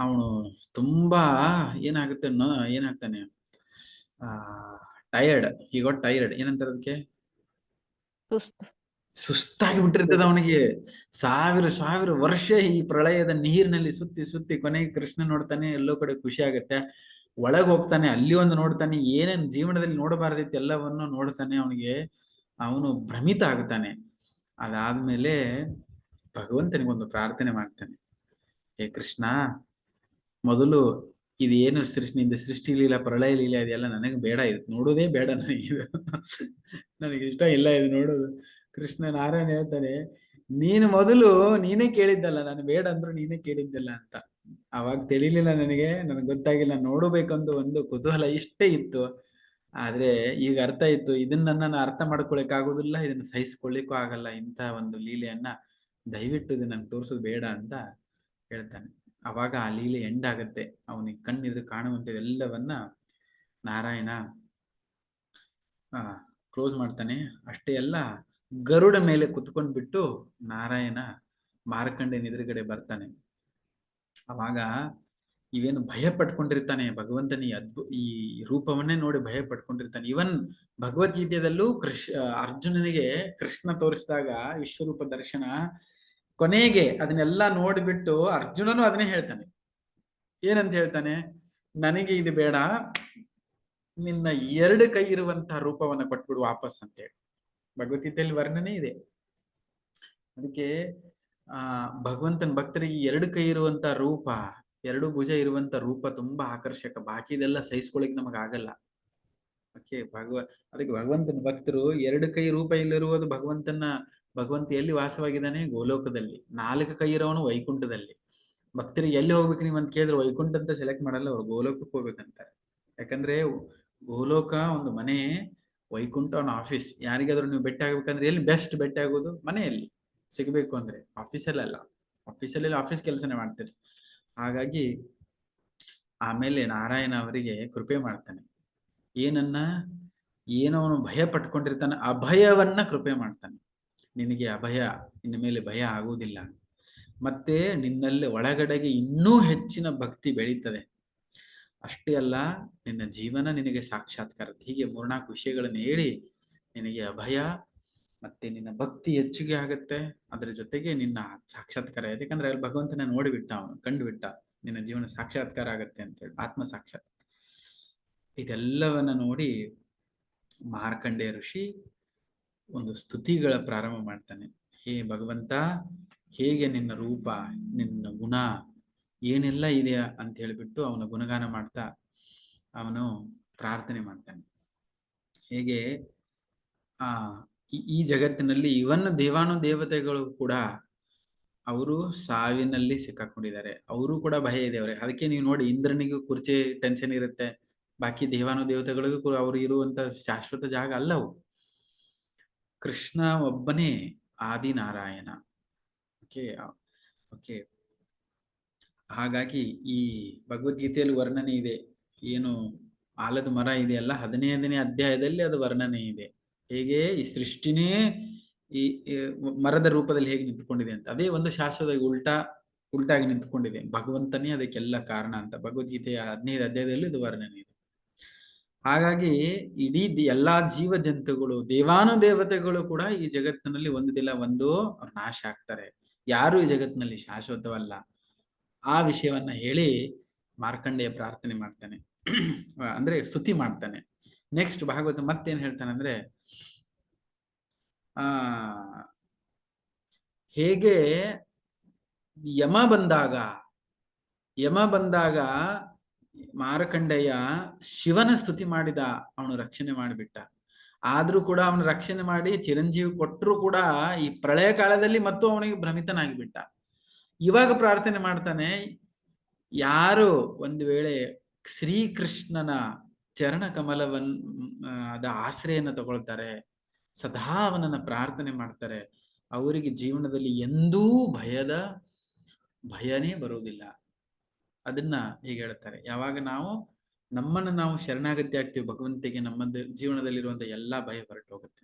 ಅವನು ತುಂಬಾ ಏನಾಗ್ತಾನೆ ಆ ಟಯರ್ಡ್, ಈ ಗಾಟ್ ಟಯರ್ಡ್, ಏನಂತಾರೆ ಅದಕ್ಕೆ, ಸುಸ್ತಾಗಿ ಬಿಟ್ಟಿರ್ತದ ಅವನಿಗೆ. ಸಾವಿರ ಸಾವಿರ ವರ್ಷ ಈ ಪ್ರಳಯದ ನೀರಿನಲ್ಲಿ ಸುತ್ತಿ ಸುತ್ತಿ ಕೊನೆಗೆ ಕೃಷ್ಣ ನೋಡ್ತಾನೆ, ಎಲ್ಲೋ ಕಡೆ ಖುಷಿ ಆಗತ್ತೆ, ಒಳಗ್ ಹೋಗ್ತಾನೆ, ಅಲ್ಲಿ ಒಂದು ನೋಡ್ತಾನೆ, ಏನೇನ್ ಜೀವನದಲ್ಲಿ ನೋಡಬಾರ್ದಿತ್ತು ಎಲ್ಲವನ್ನು ನೋಡ್ತಾನೆ. ಅವನು ಭ್ರಮಿತ ಆಗ್ತಾನೆ. ಅದಾದ್ಮೇಲೆ ಭಗವಂತನಿಗೊಂದು ಪ್ರಾರ್ಥನೆ ಮಾಡ್ತಾನೆ, ಹೇ ಕೃಷ್ಣ, ಮೊದಲು ಇದೇನು ಸೃಷ್ಟಿ ಲೀಲಾ ಪ್ರಳಯ ಲೀಲಾ ಇದೆಲ್ಲ ನನಗೆ ಬೇಡ, ಇದು ನೋಡೋದೇ ಬೇಡ ನನಗೆ, ನನಗೆ ಇಷ್ಟ ಇಲ್ಲ ಇದು ನೋಡೋದು. ಕೃಷ್ಣ ನಾರಾಯಣ ಹೇಳ್ತಾನೆ, ನೀನು ಮೊದಲು ನೀನೇ ಕೇಳಿದ್ದಲ್ಲ, ನಾನು ಬೇಡ ಅಂದ್ರು ನೀನೇ ಕೇಳಿದ್ದಲ್ಲ ಅಂತ. ಅವಾಗ ತಿಳಿಲಿಲ್ಲ ನನಗೆ ಗೊತ್ತಾಗಿಲ್ಲ, ನೋಡಬೇಕಂದು ಒಂದು ಕುತೂಹಲ ಇಷ್ಟೇ ಇತ್ತು. ಆದ್ರೆ ಈಗ ಅರ್ಥ ಇತ್ತು, ಇದನ್ನ ನಾನು ಅರ್ಥ ಮಾಡ್ಕೊಳಕ್ ಆಗೋದಿಲ್ಲ, ಇದನ್ನ ಸಹಿಸ್ಕೊಳ್ಳಿಕ್ಕೂ ಆಗಲ್ಲ, ಇಂಥ ಒಂದು ಲೀಲೆಯನ್ನ ದಯವಿಟ್ಟು ಇದನ್ನ ನಂಗೆ ತೋರಿಸೋದು ಬೇಡ ಅಂತ ಹೇಳ್ತಾನೆ. ಅವಾಗ ಆ ಲೀಲೆ ಎಂಡ್ ಆಗತ್ತೆ. ಅವನಿಗೆ ಕಣ್ಣಿದ್ರೆ ಕಾಣುವಂತ ಎಲ್ಲವನ್ನ ನಾರಾಯಣ ಕ್ಲೋಸ್ ಮಾಡ್ತಾನೆ. ಅಷ್ಟೇ ಅಲ್ಲ, ಗರುಡ ಮೇಲೆ ಕುತ್ಕೊಂಡ್ಬಿಟ್ಟು ನಾರಾಯಣ ಮಾರ್ಕಂಡೇಯನ ಎದುರುಗಡೆ ಬರ್ತಾನೆ. ಅವಾಗ ಇವೇನು ಭಯ ಪಟ್ಕೊಂಡಿರ್ತಾನೆ ಭಗವಂತನ ಈ ರೂಪವನ್ನೇ ನೋಡಿ ಭಯ ಪಟ್ಕೊಂಡಿರ್ತಾನೆ. ಇವನ್ ಭಗವದ್ಗೀತೆಯಲ್ಲೂ ಅರ್ಜುನನಿಗೆ ಕೃಷ್ಣ ತೋರಿಸಿದಾಗ ವಿಶ್ವರೂಪ ದರ್ಶನ, ಕೊನೆಗೆ ಅದನ್ನೆಲ್ಲ ನೋಡಿಬಿಟ್ಟು ಅರ್ಜುನನು ಅದನ್ನೇ ಹೇಳ್ತಾನೆ. ಏನಂತ ಹೇಳ್ತಾನೆ, ನನಗೆ ಇದು ಬೇಡ, ನಿನ್ನ 2 ಕೈ ಇರುವಂತಹ ರೂಪವನ್ನ ಕೊಟ್ಬಿಡು ವಾಪಸ್ ಅಂತೇಳಿ ಭಗವದ್ಗೀತೆಯಲ್ಲಿ ವರ್ಣನೆ ಇದೆ. ಅದಕ್ಕೆ ಭಗವಂತನ ಭಕ್ತರಿಗೆ 2 ಕೈ ಇರುವಂತ ರೂಪ, 2 ಭುಜ ಇರುವಂತ ರೂಪ ತುಂಬಾ ಆಕರ್ಷಕ. ಬಾಕಿದೆಲ್ಲ ಸಹಿಸ್ಕೊಳಿಕ್ ನಮಗ ಆಗಲ್ಲ. ಅದಕ್ಕೆ ಭಗವಂತನ ಭಕ್ತರು 2 ಕೈ ರೂಪ ಇಲ್ಲಿರುವುದು ಭಗವಂತ ಎಲ್ಲಿ ವಾಸವಾಗಿದ್ದಾನೆ? ಗೋಲೋಕದಲ್ಲಿ. 4 ಕೈ ಇರೋನು ವೈಕುಂಠದಲ್ಲಿ. ಭಕ್ತರಿಗೆ ಎಲ್ಲಿ ಹೋಗ್ಬೇಕು ನೀವು ಅಂತ ಕೇಳಿದ್ರೆ ವೈಕುಂಠ ಅಂತ ಸೆಲೆಕ್ಟ್ ಮಾಡಲ್ಲ, ಅವ್ರು ಗೋಲೋಕಕ್ಕೆ ಹೋಗ್ಬೇಕಂತಾರೆ. ಯಾಕಂದ್ರೆ ಗೋಲೋಕ ಒಂದು ಮನೆ, ವೈಕುಂಠ ಅವನ ಆಫೀಸ್. ಯಾರಿಗಾದ್ರೂ ನೀವು ಭೇಟಿ ಆಗ್ಬೇಕಂದ್ರೆ ಎಲ್ಲಿ ಬೆಸ್ಟ್ ಭೇಟಿ ಆಗೋದು? ಮನೆಯಲ್ಲಿ ಸಿಗ್ಬೇಕು ಅಂದ್ರೆ, ಆಫೀಸಲ್ಲ. ಆಫೀಸಲ್ಲಿ ಆಫೀಸ್ ಕೆಲಸನೇ ಮಾಡ್ತೀರಿ. ಹಾಗಾಗಿ ಆಮೇಲೆ ನಾರಾಯಣ ಅವರಿಗೆ ಕೃಪೆ ಮಾಡ್ತಾನೆ. ಏನೋ ಅವನು ಭಯ ಪಟ್ಕೊಂಡಿರ್ತಾನೆ, ಅಭಯವನ್ನ ಕೃಪೆ ಮಾಡ್ತಾನೆ. ನಿನಗೆ ಅಭಯ, ಇನ್ನ ಮೇಲೆ ಭಯ ಆಗುವುದಿಲ್ಲ, ಮತ್ತೆ ನಿನ್ನಲ್ಲಿ ಒಳಗಡೆಗೆ ಇನ್ನೂ ಹೆಚ್ಚಿನ ಭಕ್ತಿ ಬೆಳೀತದೆ. ಅಷ್ಟೇ ಅಲ್ಲ, ನಿನ್ನ ಜೀವನ ನಿನಗೆ ಸಾಕ್ಷಾತ್ಕಾರ. ಹೀಗೆ 3-4 ವಿಷಯಗಳನ್ನು ಹೇಳಿ ನಿನಗೆ ಅಭಯ ಮತ್ತೆ ನಿನ್ನ ಭಕ್ತಿ ಹೆಚ್ಚಿಗೆ ಆಗತ್ತೆ, ಅದರ ಜೊತೆಗೆ ನಿನ್ನ ಸಾಕ್ಷಾತ್ಕಾರ. ಯಾಕಂದ್ರೆ ಅಲ್ಲಿ ಭಗವಂತನ ನೋಡಿಬಿಟ್ಟ, ಅವನು ಕಂಡುಬಿಟ್ಟ, ನಿನ್ನ ಜೀವನ ಸಾಕ್ಷಾತ್ಕಾರ ಆಗತ್ತೆ ಅಂತೇಳಿ, ಆತ್ಮ ಸಾಕ್ಷಾತ್. ಇದೆಲ್ಲವನ್ನ ನೋಡಿ ಮಾರ್ಕಂಡೇಯ ಋಷಿ ಒಂದು ಸ್ತುತಿಗಳ ಪ್ರಾರಂಭ ಮಾಡ್ತಾನೆ. ಹೇ ಭಗವಂತ, ಹೇಗೆ ನಿನ್ನ ರೂಪ, ನಿನ್ನ ಗುಣ ಏನೆಲ್ಲ ಇದೆಯಾ ಅಂತ ಹೇಳಿಬಿಟ್ಟು ಅವನ ಗುಣಗಾನ ಮಾಡ್ತಾ ಅವನು ಪ್ರಾರ್ಥನೆ ಮಾಡ್ತಾನೆ. ಹೇಗೆ ಈ ಜಗತ್ತಿನಲ್ಲಿ ಇವನ್ ದೇವಾನುದೇವತೆಗಳು ಕೂಡ ಅವರು ಸಾವಿನಲ್ಲಿ ಸಿಕ್ಕಾಕೊಂಡಿದ್ದಾರೆ, ಅವರು ಕೂಡ ಭಯ ಇದೆ ಅವ್ರಿಗೆ. ಅದಕ್ಕೆ ನೀವು ನೋಡಿ, ಇಂದ್ರನಿಗೂ ಕುರ್ಚಿ ಟೆನ್ಷನ್ ಇರುತ್ತೆ, ಬಾಕಿ ದೇವಾನುದೇವತೆಗಳಿಗೂ ಕೂಡ ಅವರು ಇರುವಂತ ಶಾಶ್ವತ ಜಾಗ ಅಲ್ಲವು. ಕೃಷ್ಣ ಒಬ್ಬನೇ ಆದಿನಾರಾಯಣ. ಓಕೆ. ಹಾಗಾಗಿ ಈ ಭಗವದ್ಗೀತೆಯಲ್ಲಿ ವರ್ಣನೆ ಇದೆ, ಏನು ಆಲದ ಮರ ಇದೆಯಲ್ಲ, 15ನೇ ಅಧ್ಯಾಯದಲ್ಲಿ ಅದು ವರ್ಣನೆ ಇದೆ. ಹೇಗೆ ಈ ಸೃಷ್ಟಿನೇ ಈ ಮರದ ರೂಪದಲ್ಲಿ ಹೇಗೆ ನಿಂತ್ಕೊಂಡಿದೆ ಅಂತ. ಅದೇ ಒಂದು ಶಾಸ್ತ್ರದ ಉಲ್ಟಾಗಿ ನಿಂತ್ಕೊಂಡಿದೆ. ಭಗವಂತನೇ ಅದಕ್ಕೆಲ್ಲ ಕಾರಣ ಅಂತ ಭಗವದ್ಗೀತೆಯ 15 ಅಧ್ಯಾಯದಲ್ಲಿ ಇದು ವರ್ಣನೆ ಇದೆ. ಹಾಗಾಗಿ ಇಡೀ ಎಲ್ಲಾ ಜೀವ ಜಂತುಗಳು, ದೇವಾನುದೇವತೆಗಳು ಕೂಡ ಈ ಜಗತ್ತಿನಲ್ಲಿ ಒಂದಿಲ್ಲ ಒಂದು ನಾಶ ಆಗ್ತಾರೆ. ಯಾರು ಈ ಜಗತ್ತಿನಲ್ಲಿ ಶಾಶ್ವತವಲ್ಲ. ಆ ವಿಷಯವನ್ನ ಹೇಳಿ ಮಾರ್ಕಂಡೇಯ ಪ್ರಾರ್ಥನೆ ಮಾಡ್ತಾನೆ, ಅಂದ್ರೆ ಸ್ತುತಿ ಮಾಡ್ತಾನೆ. ನೆಕ್ಸ್ಟ್ ಭಾಗವತ ಮತ್ತೇನ್ ಹೇಳ್ತಾನೆ ಅಂದ್ರೆ, ಹೇಗೆ ಯಮ ಬಂದಾಗ ಮಾರ್ಕಂಡೇಯ ಶಿವನ ಸ್ತುತಿ ಮಾಡಿದ, ಅವನು ರಕ್ಷಣೆ ಮಾಡಿಬಿಟ್ಟ. ಆದ್ರೂ ಕೂಡ ಅವನು ರಕ್ಷಣೆ ಮಾಡಿ ಚಿರಂಜೀವಿ ಕೊಟ್ಟರು ಕೂಡ ಈ ಪ್ರಳಯ ಕಾಲದಲ್ಲಿ ಮತ್ತು ಅವನಿಗೆ ಭ್ರಮಿತನಾಗಿಬಿಟ್ಟ. ಇವಾಗ ಪ್ರಾರ್ಥನೆ ಮಾಡ್ತಾನೆ, ಯಾರು ಒಂದು ವೇಳೆ ಶ್ರೀಕೃಷ್ಣನ ಚರಣ ಅದ ಆಶ್ರಯನ ತಗೊಳ್ತಾರೆ, ಸದಾ ಅವನನ್ನ ಪ್ರಾರ್ಥನೆ ಮಾಡ್ತಾರೆ, ಅವರಿಗೆ ಜೀವನದಲ್ಲಿ ಎಂದೂ ಭಯನೇ ಬರುವುದಿಲ್ಲ. ಅದನ್ನ ಹೀಗೆ ಹೇಳ್ತಾರೆ. ಯಾವಾಗ ನಾವು ನಮ್ಮನ್ನು ನಾವು ಶರಣಾಗತಿ ಆಗ್ತೀವಿ ಭಗವಂತಿಗೆ, ನಮ್ಮ ಜೀವನದಲ್ಲಿರುವಂತ ಎಲ್ಲಾ ಭಯ ಹೊರಟು ಹೋಗುತ್ತೆ.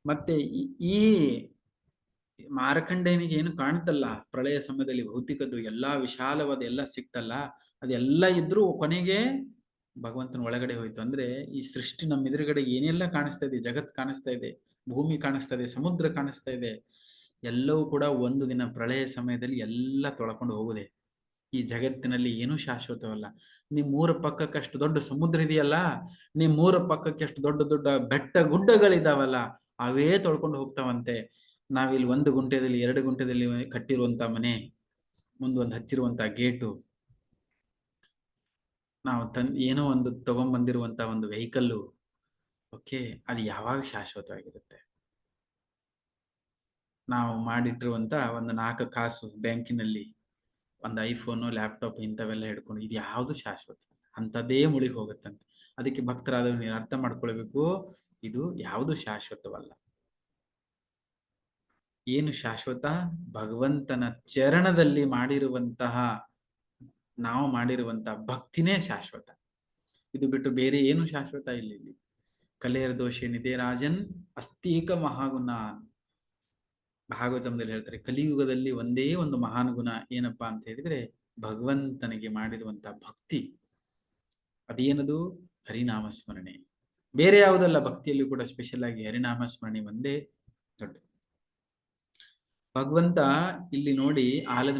ಮತ್ತೆ ಈ ಮಾರ್ಕಂಡೇಯನಿಗೆ ಏನು ಕಾಣ್ತಲ್ಲ ಪ್ರಳಯ ಸಮಯದಲ್ಲಿ ಭೌತಿಕದ್ದು ಎಲ್ಲಾ ವಿಶಾಲವಾದ ಎಲ್ಲ ಸಿಕ್ತಲ್ಲ, ಅದೆಲ್ಲ ಇದ್ರೂ ಕೊನೆಗೆ ಭಗವಂತನ ಒಳಗಡೆ ಹೋಯ್ತು. ಅಂದ್ರೆ ಈ ಸೃಷ್ಟಿ ನಮ್ಮ ಎದುರುಗಡೆ ಏನೆಲ್ಲ ಕಾಣಿಸ್ತಾ ಇದೆ, ಜಗತ್ ಕಾಣಿಸ್ತಾ ಇದೆ, ಭೂಮಿ ಕಾಣಿಸ್ತಾ ಇದೆ, ಸಮುದ್ರ ಕಾಣಿಸ್ತಾ ಇದೆ, ಎಲ್ಲವೂ ಕೂಡ ಒಂದು ದಿನ ಪ್ರಳಯ ಸಮಯದಲ್ಲಿ ಎಲ್ಲ ತೊಳ್ಕೊಂಡು ಹೋಗುದೆ. ಈ ಜಗತ್ತಿನಲ್ಲಿ ಏನೂ ಶಾಶ್ವತವಲ್ಲ. ನಿಮ್ ಮೂರ ಪಕ್ಕಕ್ಕೆ ಅಷ್ಟು ದೊಡ್ಡ ಸಮುದ್ರ ಇದೆಯಲ್ಲ, ನಿಮ್ ಮೂರ ಪಕ್ಕಕ್ಕೆ ಅಷ್ಟು ದೊಡ್ಡ ದೊಡ್ಡ ಬೆಟ್ಟ ಗುಡ್ಡಗಳಿದಾವಲ್ಲ, ಅವೇ ತೊಳ್ಕೊಂಡು ಹೋಗ್ತಾವಂತೆ. ನಾವಿಲ್ಲಿ 1 ಗುಂಟೆದಲ್ಲಿ 2 ಗುಂಟೆದಲ್ಲಿ ಕಟ್ಟಿರುವಂತ ಮನೆ, ಮುಂದೊಂದು ಹಚ್ಚಿರುವಂತ ಗೇಟು, ನಾವು ಏನೋ ಒಂದು ತಗೊಂಡ್ಬಂದಿರುವಂತ ಒಂದು ವೆಹಿಕಲ್ಲು, ಓಕೆ, ಅದು ಯಾವಾಗ ಶಾಶ್ವತವಾಗಿರುತ್ತೆ? ನಾವು ಮಾಡಿಟ್ಟಿರುವಂತ ಒಂದು 4 ಕಾಸು ಬ್ಯಾಂಕಿನಲ್ಲಿ, ಒಂದು ಐಫೋನು, ಲ್ಯಾಪ್ಟಾಪ್, ಇಂಥವೆಲ್ಲ ಹಿಡ್ಕೊಂಡು ಇದು ಯಾವುದು ಶಾಶ್ವತ? ಅಂಥದ್ದೇ ಮುಳುಗಿ ಹೋಗುತ್ತಂತೆ. ಅದಕ್ಕೆ ಭಕ್ತರಾದವರು ನೀವು ಅರ್ಥ ಮಾಡ್ಕೊಳ್ಬೇಕು, ಇದು ಯಾವುದು ಶಾಶ್ವತವಲ್ಲ. ಏನು ಶಾಶ್ವತ? ಭಗವಂತನ ಚರಣದಲ್ಲಿ ನಾವು ಮಾಡಿರುವಂತಹ ಭಕ್ತಿನೇ ಶಾಶ್ವತ. ಇದು ಬಿಟ್ಟು ಬೇರೆ ಏನು ಶಾಶ್ವತ ಇಲ್ಲ. ಇಲ್ಲಿ ಕಲೆಯರ ದೋಷೇನಿದೆ ರಾಜನ್ ಅಸ್ತೀಕ ಮಹಾಗುಣ. ಭಾಗವತಂದಲ್ಲಿ ಹೇಳ್ತಾರೆ, ಕಲಿಯುಗದಲ್ಲಿ ಒಂದೇ ಒಂದು ಮಹಾನ್ ಗುಣ ಏನಪ್ಪಾ ಅಂತ ಹೇಳಿದ್ರೆ ಭಗವಂತನಿಗೆ ಮಾಡಿರುವಂತಹ ಭಕ್ತಿ. ಅದೇನದು? ಹರಿನಾಮ ಸ್ಮರಣೆ. ಬೇರೆ ಯಾವುದಲ್ಲ, ಭಕ್ತಿಯಲ್ಲಿ ಕೂಡ ಸ್ಪೆಷಲ್ ಆಗಿ ಹರಿನಾಮ ಸ್ಮರಣೆ ಒಂದೇ ದೊಡ್ಡ. ಭಗವಂತ ಇಲ್ಲಿ ನೋಡಿ, ಆಲದ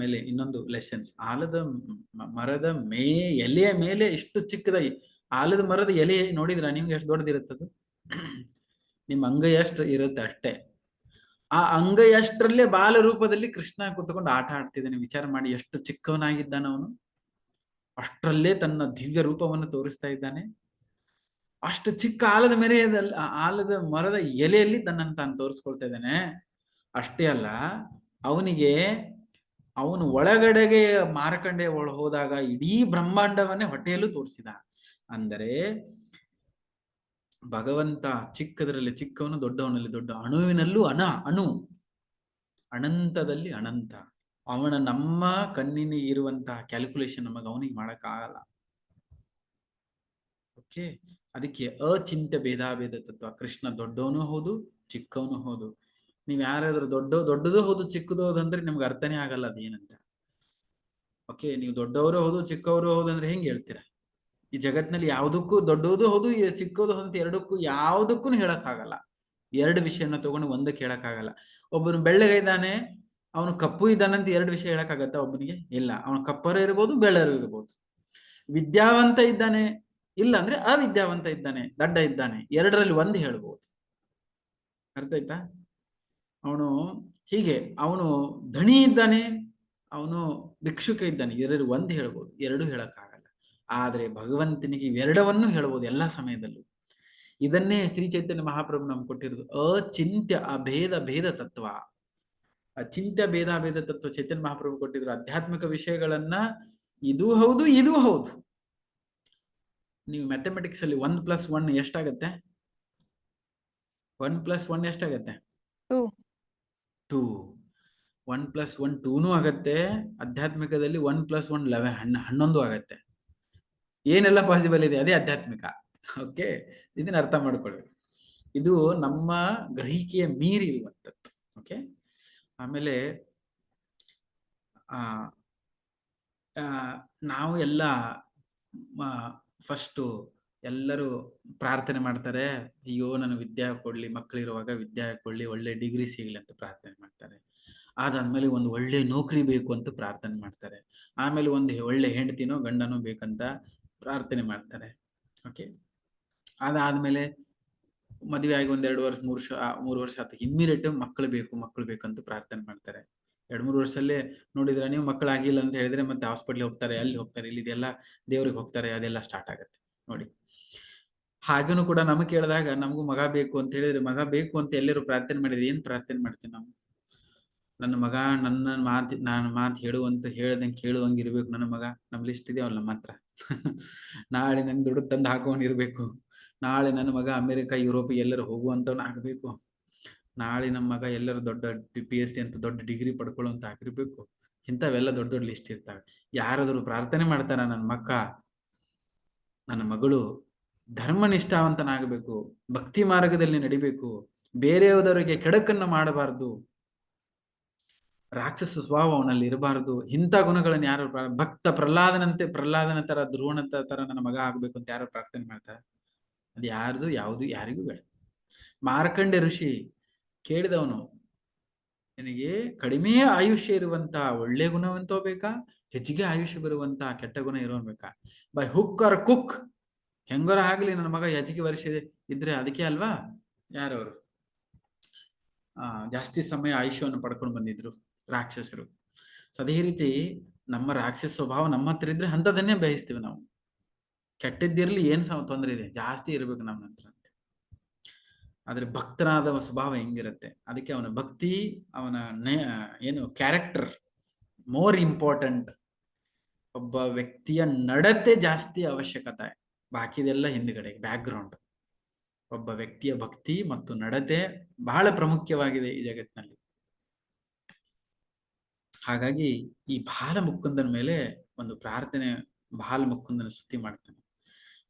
ಮೇಲೆ ಇನ್ನೊಂದು ಲೆಸನ್ಸ್. ಆಲದ ಮರದ ಎಲೆಯ ಮೇಲೆ ಇಷ್ಟು ಚಿಕ್ಕದಾಗಿ, ಆಲದ ಮರದ ಎಲೆ ನೋಡಿದ್ರ ನಿಮ್ಗೆ ಎಷ್ಟು ದೊಡ್ಡದಿರುತ್ತದು? ನಿಮ್ಮ ಅಂಗೈ ಎಷ್ಟು ಇರುತ್ತೆ ಅಷ್ಟೇ. ಆ ಅಂಗೈ ಅಷ್ಟರಲ್ಲೇ ಬಾಲ ರೂಪದಲ್ಲಿ ಕೃಷ್ಣ ಕೂತ್ಕೊಂಡು ಆಟ ಆಡ್ತಿದ್ದಾನೆ. ವಿಚಾರ ಮಾಡಿ, ಎಷ್ಟು ಚಿಕ್ಕವನಾಗಿದ್ದಾನ ಅವನು. ಅಷ್ಟರಲ್ಲೇ ತನ್ನ ದಿವ್ಯ ರೂಪವನ್ನು ತೋರಿಸ್ತಾ ಇದ್ದಾನೆ. ಅಷ್ಟು ಚಿಕ್ಕ ಆಲದ ಮರದ ಎಲೆಯಲ್ಲಿ ತನ್ನನ್ನು ತಾನು ತೋರಿಸ್ಕೊಳ್ತಾ ಇದ್ದಾನೆ. ಅಷ್ಟೇ ಅಲ್ಲ, ಅವನು ಒಳಗಡೆಗೆ ಮಾರ್ಕಂಡೆ ಹೋದಾಗ ಇಡೀ ಬ್ರಹ್ಮಾಂಡವನ್ನೇ ಹೊಟ್ಟೆಯಲ್ಲೂ ತೋರಿಸಿದ. ಅಂದರೆ ಭಗವಂತ ಚಿಕ್ಕದರಲ್ಲಿ ಚಿಕ್ಕವನು, ದೊಡ್ಡವನಲ್ಲಿ ದೊಡ್ಡ, ಅಣುವಿನಲ್ಲೂ ಅಣು, ಅನಂತದಲ್ಲಿ ಅನಂತ. ನಮ್ಮ ಕಣ್ಣಿನಿಗೆ ಇರುವಂತಹ ಕ್ಯಾಲ್ಕುಲೇಷನ್ ಅವನಿಗೆ ಮಾಡಕ್ಕಾಗಲ್ಲ. ಓಕೆ, ಅದಕ್ಕೆ ಅಚಿಂತ್ಯ ಭೇದಾಭೇದ ತತ್ವ. ಕೃಷ್ಣ ದೊಡ್ಡವನು ಹೌದು, ಚಿಕ್ಕವನು ಹೌದು. ನೀವ್ ಯಾರಾದ್ರೂ ದೊಡ್ಡದು ಹೌದು ಚಿಕ್ಕದು ಹೌದು ಅಂದ್ರೆ ನಿಮ್ಗೆ ಅರ್ಥನೇ ಆಗಲ್ಲ ಅದೇನಂತ. ಓಕೆ, ನೀವು ದೊಡ್ಡವರು ಹೌದು ಚಿಕ್ಕವರು ಹೌದು ಅಂದ್ರೆ ಹೆಂಗ್ ಹೇಳ್ತೀರಾ? ಈ ಜಗತ್ನಲ್ಲಿ ಯಾವುದಕ್ಕೂ ದೊಡ್ಡದು ಹೌದು ಚಿಕ್ಕದು ಹೌದು ಎರಡಕ್ಕೂ ಯಾವುದಕ್ಕೂ ಹೇಳಕ್ಕಾಗಲ್ಲ. ಎರಡು ವಿಷಯನ ತಗೊಂಡು ಒಂದಕ್ಕೆ ಹೇಳಕ್ಕಾಗಲ್ಲ. ಒಬ್ಬನು ಬೆಳ್ಳಗಿದ್ದಾನೆ, ಅವನು ಕಪ್ಪು ಇದ್ದಾನಂತ ಎರಡು ವಿಷಯ ಹೇಳಕ್ಕಾಗತ್ತ ಒಬ್ಬನಿಗೆ? ಇಲ್ಲ. ಅವನು ಕಪ್ಪರು ಇರ್ಬೋದು, ಬೆಳ್ಳರು ಇರ್ಬೋದು. ವಿದ್ಯಾವಂತ ಇದ್ದಾನೆ, ಇಲ್ಲ ಅಂದ್ರೆ ಅವಿದ್ಯಾವಂತ ಇದ್ದಾನೆ, ದಡ್ಡ ಇದ್ದಾನೆ, ಎರಡರಲ್ಲಿ ಒಂದು ಹೇಳ್ಬೋದು. ಅರ್ಥ ಆಯ್ತಾ? ಅವನು ಧಣಿ ಇದ್ದಾನೆ, ಅವನು ಭಿಕ್ಷುಕ ಇದ್ದಾನೆ, ಎರಡು ಒಂದು ಹೇಳ್ಬೋದು, ಎರಡು ಹೇಳಕ್ಕಾಗಲ್ಲ. ಆದ್ರೆ ಭಗವಂತನಿಗೆ ಇವೆರಡವನ್ನು ಹೇಳ್ಬೋದು ಎಲ್ಲಾ ಸಮಯದಲ್ಲೂ. ಇದನ್ನೇ ಶ್ರೀ ಚೈತನ್ಯ ಮಹಾಪ್ರಭು ನಮ್ಗೆ ಕೊಟ್ಟಿರೋದು ಅಚಿಂತ್ಯ ಭೇದ ತತ್ವ. ಅಚಿಂತ್ಯ ಭೇದ ತತ್ವ ಚೈತನ್ಯ ಮಹಾಪ್ರಭು ಕೊಟ್ಟಿದ್ರು. ಆಧ್ಯಾತ್ಮಿಕ ವಿಷಯಗಳನ್ನ ಇದು ಹೌದು ಇದು ಹೌದು. ನೀವು ಮ್ಯಾಥಮೆಟಿಕ್ಸ್ ಅಲ್ಲಿ 1+1 ಎಷ್ಟಾಗತ್ತೆ? 1+1 ಎಷ್ಟಾಗತ್ತೆ? 2. 1+1 2 ಆಗತ್ತೆ. ಆಧ್ಯಾತ್ಮಿಕದಲ್ಲಿ 1+1 11 ಆಗತ್ತೆ. ಏನೆಲ್ಲ ಪಾಸಿಬಲ್ ಇದೆ ಅದೇ ಆಧ್ಯಾತ್ಮಿಕ. ಓಕೆ, ಇದನ್ನ ಅರ್ಥ ಮಾಡ್ಕೊಳ್ಬೇಕು. ಇದು ನಮ್ಮ ಗ್ರಹಿಕೆಯ ಮೀರಿ ಇರುವಂಥದ್ದು. ಓಕೆ, ಆಮೇಲೆ ನಾವು ಎಲ್ಲ ಫಸ್ಟು ಎಲ್ಲರೂ ಪ್ರಾರ್ಥನೆ ಮಾಡ್ತಾರೆ, ಅಯ್ಯೋ ನನ್ನ ವಿದ್ಯೆ ಕೊಡ್ಲಿ, ಮಕ್ಕಳಿರುವಾಗ ವಿದ್ಯೆ ಕೊಡ್ಲಿ, ಒಳ್ಳೆ ಡಿಗ್ರಿ ಸಿಗ್ಲಿ ಅಂತ ಪ್ರಾರ್ಥನೆ ಮಾಡ್ತಾರೆ. ಅದಾದ್ಮೇಲೆ ಒಂದು ಒಳ್ಳೆ ನೌಕರಿ ಬೇಕು ಅಂತ ಪ್ರಾರ್ಥನೆ ಮಾಡ್ತಾರೆ. ಆಮೇಲೆ ಒಂದು ಒಳ್ಳೆ ಹೆಂಡತಿನೋ ಗಂಡನೋ ಬೇಕಂತ ಪ್ರಾರ್ಥನೆ ಮಾಡ್ತಾರೆ. ಓಕೆ, ಅದಾದ್ಮೇಲೆ ಮದುವೆ ಆಗಿ 1-2 ವರ್ಷ 3 ವರ್ಷ ಆತ ಇಮ್ಮಿಡಿಯೇಟ್ ಮಕ್ಕಳು ಬೇಕಂತ ಪ್ರಾರ್ಥನೆ ಮಾಡ್ತಾರೆ. 2-3 ವರ್ಷದಲ್ಲೇ ನೋಡಿದ್ರೆ ನೀವು ಮಕ್ಕಳಾಗಿಲ್ಲ ಅಂತ ಹೇಳಿದ್ರೆ ಮತ್ತೆ ಹಾಸ್ಪಿಟ್ಲ್ ಹೋಗ್ತಾರೆ, ಅಲ್ಲಿ ಹೋಗ್ತಾರೆ, ಇಲ್ಲಿ ಇದೆಲ್ಲ ದೇವ್ರಿಗೆ ಹೋಗ್ತಾರೆ, ಅದೆಲ್ಲ ಸ್ಟಾರ್ಟ್ ಆಗತ್ತೆ ನೋಡಿ. ಹಾಗೇನು ಕೂಡ ನಮಗೆ ಕೇಳಿದಾಗ ನಮಗೂ ಮಗ ಬೇಕು ಅಂತ ಹೇಳಿದ್ರೆ, ಮಗ ಬೇಕು ಅಂತ ಎಲ್ಲರೂ ಪ್ರಾರ್ಥನೆ ಮಾಡಿದ್ರೆ ಏನ್ ಪ್ರಾರ್ಥನೆ ಮಾಡ್ತೀವಿ ನಾವು? ನನ್ನ ಮಗ ನಾನು ಮಾತು ಹೇಳ್ದಂಗೆ ಕೇಳುವಂಗೆ ಇರ್ಬೇಕು ನನ್ನ ಮಗ. ನಮ್ ಲಿಸ್ಟ್ ಇದೆಯಲ್ಲ ನಮ್ಮ ಹತ್ರ. ನಾಳೆ ನನ್ ದುಡ್ಡು ತಂದು ಹಾಕೋನ್ ಇರ್ಬೇಕು. ನಾಳೆ ನನ್ನ ಮಗ ಅಮೆರಿಕ ಯುರೋಪ್ ಎಲ್ಲರೂ ಹೋಗುವಂತವ್ನ ಆಗ್ಬೇಕು. ನಾಳೆ ನಮ್ಮ ಮಗ ಎಲ್ಲರೂ ದೊಡ್ಡ PhD ಅಂತ ದೊಡ್ಡ ಡಿಗ್ರಿ ಪಡ್ಕೊಳ್ಳುವಂತ ಆಗಿರ್ಬೇಕು. ಇಂಥವೆಲ್ಲ ದೊಡ್ಡ ದೊಡ್ಡ ಲಿಸ್ಟ್ ಇರ್ತವೆ. ಯಾರಾದರೂ ಪ್ರಾರ್ಥನೆ ಮಾಡ್ತಾರ, ನನ್ನ ಮಗಳು ಧರ್ಮನಿಷ್ಠಾವಂತನಾಗಬೇಕು, ಭಕ್ತಿ ಮಾರ್ಗದಲ್ಲಿ ನಡಿಬೇಕು, ಬೇರೆಯವರಿಗೆ ಕೆಡಕನ್ನ ಮಾಡಬಾರದು, ರಾಕ್ಷಸ ಸ್ವಭಾವ ಅವನಲ್ಲಿ ಇರಬಾರದು, ಇಂಥ ಗುಣಗಳನ್ನು ಯಾರು ಭಕ್ತ ಪ್ರಹ್ಲಾದನ ತರ, ಧ್ರುವನ ತರ ನನ್ನ ಮಗ ಆಗ್ಬೇಕು ಅಂತ ಯಾರು ಪ್ರಾರ್ಥನೆ ಮಾಡ್ತಾರೆ? ಅದು ಯಾರಿಗೂ ಬೇಡ. ಮಾರ್ಕಂಡ ಋಷಿ ಕೇಳಿದವನು, ನಿನಗೆ ಕಡಿಮೆ ಆಯುಷ್ಯ ಇರುವಂತ ಒಳ್ಳೆ ಗುಣವಂತೋ ಬೇಕಾ, ಹೆಚ್ಚಿಗೆ ಆಯುಷ್ಯ ಬರುವಂತ ಕೆಟ್ಟ ಗುಣ ಇರೋನ್ ಬೇಕಾ? ಬೈ ಹುಕ್ ಆರ್ ಕುಕ್, ಹೆಂಗರ ಆಗ್ಲಿ ನನ್ನ ಮಗ ಹೆಚ್ಚಿಗೆ ವರ್ಷ ಇದ್ರೆ ಅದಕ್ಕೆ ಅಲ್ವಾ ಯಾರವರು ಜಾಸ್ತಿ ಸಮಯ ಆಯುಷ್ಯವನ್ನು ಪಡ್ಕೊಂಡು ಬಂದಿದ್ರು ರಾಕ್ಷಸರು. ಸೊ ಅದೇ ರೀತಿ ನಮ್ಮ ರಾಕ್ಷಸ ಸ್ವಭಾವ ನಮ್ಮ ಹತ್ರ ಇದ್ರೆ ಅಂಥದನ್ನೇ ಬಯಸ್ತೀವಿ ನಾವು. ಕೆಟ್ಟದ್ದಿರ್ಲಿ ಏನ್ ತೊಂದರೆ ಇದೆ, ಜಾಸ್ತಿ ಇರ್ಬೇಕು ನಮ್ಮ ಹತ್ರ. ಆದ್ರೆ ಭಕ್ತನಾದ ಸ್ವಭಾವ ಹೆಂಗಿರುತ್ತೆ, ಅದಕ್ಕೆ ಅವನ ಭಕ್ತಿ, ಅವನ ಏನು ಕ್ಯಾರೆಕ್ಟರ್ ಮೋರ್ ಇಂಪಾರ್ಟೆಂಟ್. ಒಬ್ಬ ವ್ಯಕ್ತಿಯ ನಡತೆ ಜಾಸ್ತಿ ಅವಶ್ಯಕತೆ, ಬಾಕಿದೆಲ್ಲ ಹಿಂದ್ಗಡೆ ಬ್ಯಾಕ್ ಗ್ರೌಂಡ್. ಒಬ್ಬ ವ್ಯಕ್ತಿಯ ಭಕ್ತಿ ಮತ್ತು ನಡತೆ ಬಹಳ ಪ್ರಾಮುಖ್ಯವಾಗಿದೆ ಈ ಜಗತ್ತಿನಲ್ಲಿ. ಹಾಗಾಗಿ ಈ ಬಾಲ ಮುಕುಂದನ ಮೇಲೆ ಒಂದು ಪ್ರಾರ್ಥನೆ, ಬಾಲ ಮುಕುಂದನ ಸ್ತುತಿ ಮಾಡ್ತಾನೆ.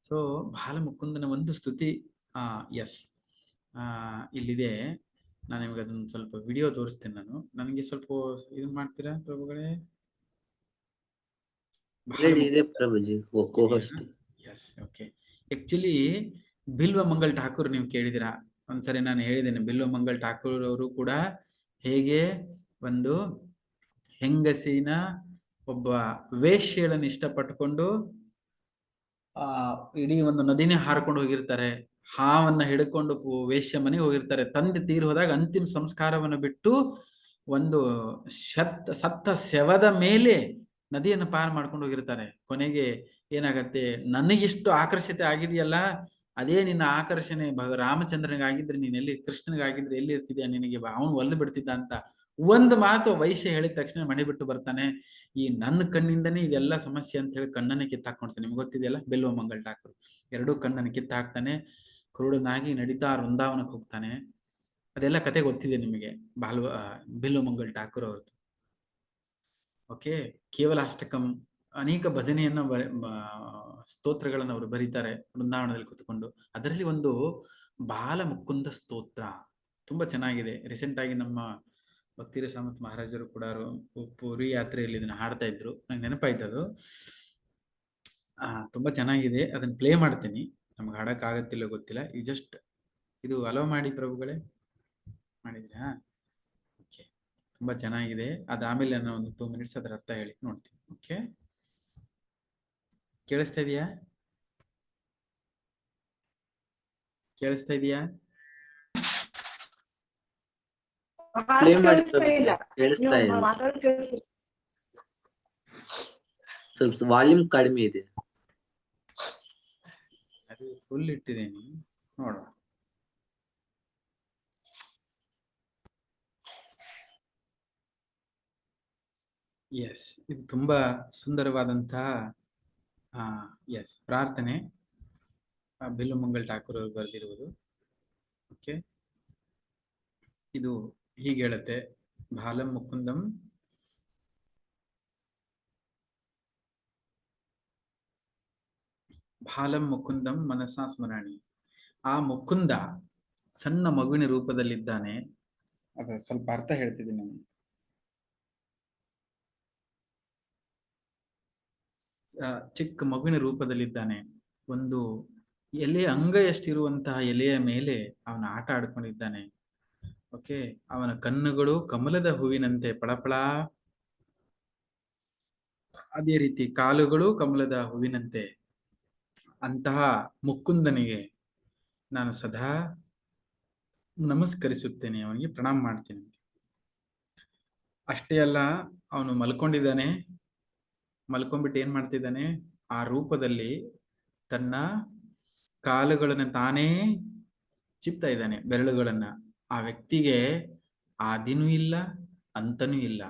ಸೊ ಬಾಲ ಮುಕುಂದನ ಒಂದು ಸ್ತುತಿ ಎಸ್ ಇಲ್ಲಿದೆ. ನಾನು ನಿಮ್ಗೆ ಅದನ್ನ ಸ್ವಲ್ಪ ವಿಡಿಯೋ ತೋರಿಸ್ತೇನೆ. ನನಗೆ ಸ್ವಲ್ಪ ಇದನ್ ಮಾಡ್ತೀರಾ ಪ್ರಭುಗಳೇ? Yes, okay. Actually Bilva Mangal Thakur ನೀವು ಕೇಳಿದಿರಾ? ಒಂದ್ಸರಿ ನಾನು ಹೇಳಿದ್ದೇನೆ, ಬಿಲ್ವ ಮಂಗಲ್ ಠಾಕೂರ್ ಅವರು ಕೂಡ ಹೇಗೆ ಒಂದು ಹೆಂಗಸಿನ ಒಬ್ಬ ವೇಶ್ಯಳನ್ನು ಇಷ್ಟಪಟ್ಟುಕೊಂಡು ಇಡೀ ಒಂದು ನದಿನೇ ಹಾರ್ಕೊಂಡು ಹೋಗಿರ್ತಾರೆ, ಹಾವನ್ನ ಹಿಡ್ಕೊಂಡು ವೇಶ್ಯ ಮನೆಗೆ ಹೋಗಿರ್ತಾರೆ. ತಂದೆ ತೀರಿ ಹೋದಾಗ ಅಂತಿಮ ಸಂಸ್ಕಾರವನ್ನು ಬಿಟ್ಟು ಒಂದು ಸತ್ತ ಶವದ ಮೇಲೆ ನದಿಯನ್ನು ಪಾರ್ ಮಾಡ್ಕೊಂಡು ಹೋಗಿರ್ತಾರೆ. ಕೊನೆಗೆ ಏನಾಗತ್ತೆ, ನನಗಿಷ್ಟು ಆಕರ್ಷತೆ ಆಗಿದೆಯಲ್ಲ, ಅದೇ ನಿನ್ನ ಆಕರ್ಷಣೆ ರಾಮಚಂದ್ರನಿಗಾಗಿದ್ರೆ ನೀನ್ ಎಲ್ಲಿ, ಕೃಷ್ಣನಿಗಾಗಿದ್ರೆ ಎಲ್ಲಿ ಇರ್ತಿದ್ಯಾ, ನಿನಗೆ ಅವನು ಒಲ್ದು ಬಿಡ್ತಿದ್ದ ಅಂತ ಒಂದು ಮಾತು ವೈಶ್ಯ ಹೇಳಿದ ತಕ್ಷಣ ಮನೆ ಬಿಟ್ಟು ಬರ್ತಾನೆ. ಈ ನನ್ನ ಕಣ್ಣಿಂದನೇ ಇದೆಲ್ಲ ಸಮಸ್ಯೆ ಅಂತ ಹೇಳಿ ಕಣ್ಣನ್ನು ಕಿತ್ತಾಕ್ಕೊಡ್ತಾನೆ. ನಿಮ್ಗೆ ಗೊತ್ತಿದೆಯಲ್ಲ, ಬಿಲ್ವ ಮಂಗಲ್ ಠಾಕೂರ್ ಎರಡೂ ಕಣ್ಣನ್ನು ಕಿತ್ತಾಕ್ತಾನೆ, ಕುರುಡನಾಗಿ ನಡೀತಾ ವೃಂದಾವನಕ್ಕೆ ಹೋಗ್ತಾನೆ. ಅದೆಲ್ಲ ಕತೆ ಗೊತ್ತಿದೆ ನಿಮಗೆ, ಬಿಲ್ವ ಮಂಗಲ್ ಠಾಕೂರ್ ಅವ್ರದ್ದು. ಓಕೆ, ಕೇವಲ ಅಷ್ಟಕಂ ಅನೇಕ ಭಜನೆಯನ್ನ ಸ್ತೋತ್ರಗಳನ್ನು ಅವರು ಬರೀತಾರೆ ವೃಂದಾವನದಲ್ಲಿ ಕೂತ್ಕೊಂಡು. ಅದರಲ್ಲಿ ಒಂದು ಬಾಲ ಮುಕುಂದ ಸ್ತೋತ್ರ ತುಂಬಾ ಚೆನ್ನಾಗಿದೆ. ರೀಸೆಂಟ್ ಆಗಿ ನಮ್ಮ ಭಕ್ತಿ ಸಾಮಂತ್ ಮಹಾರಾಜರು ಕೂಡ ಪುರಿ ಯಾತ್ರೆಯಲ್ಲಿ ಇದನ್ನ ಹಾಡ್ತಾ ಇದ್ರು, ನಂಗೆ ನೆನಪಾಯ್ತದು. ತುಂಬಾ ಚೆನ್ನಾಗಿದೆ, ಅದನ್ನ ಪ್ಲೇ ಮಾಡ್ತೀನಿ. ನಮ್ಗೆ ಹಾಡಕ್ ಆಗತ್ತಿಲ್ಲ ಗೊತ್ತಿಲ್ಲ, ಈ ಜಸ್ಟ್ ಇದು ಅಲೋ ಮಾಡಿ ಪ್ರಭುಗಳೇ, ಮಾಡಿದ್ರಾ? ಓಕೆ, ತುಂಬಾ ಚೆನ್ನಾಗಿದೆ. ಅದಾದ್ಮೇಲೆ ನಾನು ಒಂದು 2 ಮಿನಿಟ್ಸ್ ಅದರ ಅರ್ಥ ಹೇಳಿ ನೋಡ್ತೀನಿ. ಓಕೆ, ಕೇಳಿಸ್ತಾ ಇದೆಯಾ? ಕೇಳಿಸ್ತಾ ಇದೆಯಾ? ಸ್ವಲ್ಪ ವಾಲ್ಯೂಮ್ ಕಡಿಮೆ ಇದೆ. ಅದು ಫುಲ್ ಇಟ್ಟಿದ್ದೀನಿ, ನೋಡುವ. ಎಸ್, ಇದು ತುಂಬಾ ಸುಂದರವಾದಂತಹ ಎಸ್ ಪ್ರಾರ್ಥನೆ, ಬಿಲ್ವ ಮಂಗಲ್ ಠಾಕೂರ್ ಅವರು ಬರೆದಿರುವುದು. ಓಕೆ, ಇದು ಹೀಗೆ ಹೇಳುತ್ತೆ: ಬಾಲಂ ಮುಕುಂದಂ ಬಾಲಂ ಮುಕುಂದಂ ಮನಸಾ ಸ್ಮರಾಣಿ. ಆ ಮುಕುಂದ ಸಣ್ಣ ಮಗುವಿನ ರೂಪದಲ್ಲಿದ್ದಾನೆ. ಅದ ಸ್ವಲ್ಪ ಅರ್ಥ ಹೇಳ್ತಿದ್ದೀನಿ ನಾನು. ಚಿಕ್ಕ ಮಗುವಿನ ರೂಪದಲ್ಲಿದ್ದಾನೆ. ಒಂದು ಎಲೆಯ ಅಂಗೈಯಷ್ಟಿರುವಂತಹ ಎಲೆಯ ಮೇಲೆ ಅವನ ಆಟ ಆಡ್ಕೊಂಡಿದ್ದಾನೆ. ಓಕೆ, ಅವನ ಕಣ್ಣುಗಳು ಕಮಲದ ಹೂವಿನಂತೆ ಪಳಪಳ, ಅದೇ ರೀತಿ ಕಾಲುಗಳು ಕಮಲದ ಹೂವಿನಂತೆ. ಅಂತಹ ಮುಕುಂದನಿಗೆ ನಾನು ಸದಾ ನಮಸ್ಕರಿಸುತ್ತೇನೆ, ಅವನಿಗೆ ಪ್ರಣಾಮ ಮಾಡ್ತೇನೆ. ಅಷ್ಟೇ ಅಲ್ಲ, ಅವನು ಮಲ್ಕೊಂಡಿದ್ದಾನೆ. ಮಲ್ಕೊಂಡ್ಬಿಟ್ಟು ಏನ್ ಮಾಡ್ತಿದ್ದಾನೆ, ಆ ರೂಪದಲ್ಲಿ ತನ್ನ ಕಾಲುಗಳನ್ನ ತಾನೇ ಚಿಪ್ತಾ ಇದ್ದಾನೆ, ಬೆರಳುಗಳನ್ನ. ಆ ವ್ಯಕ್ತಿಗೆ ಆದಿನೂ ಇಲ್ಲ, ಅಂತನೂ ಇಲ್ಲ.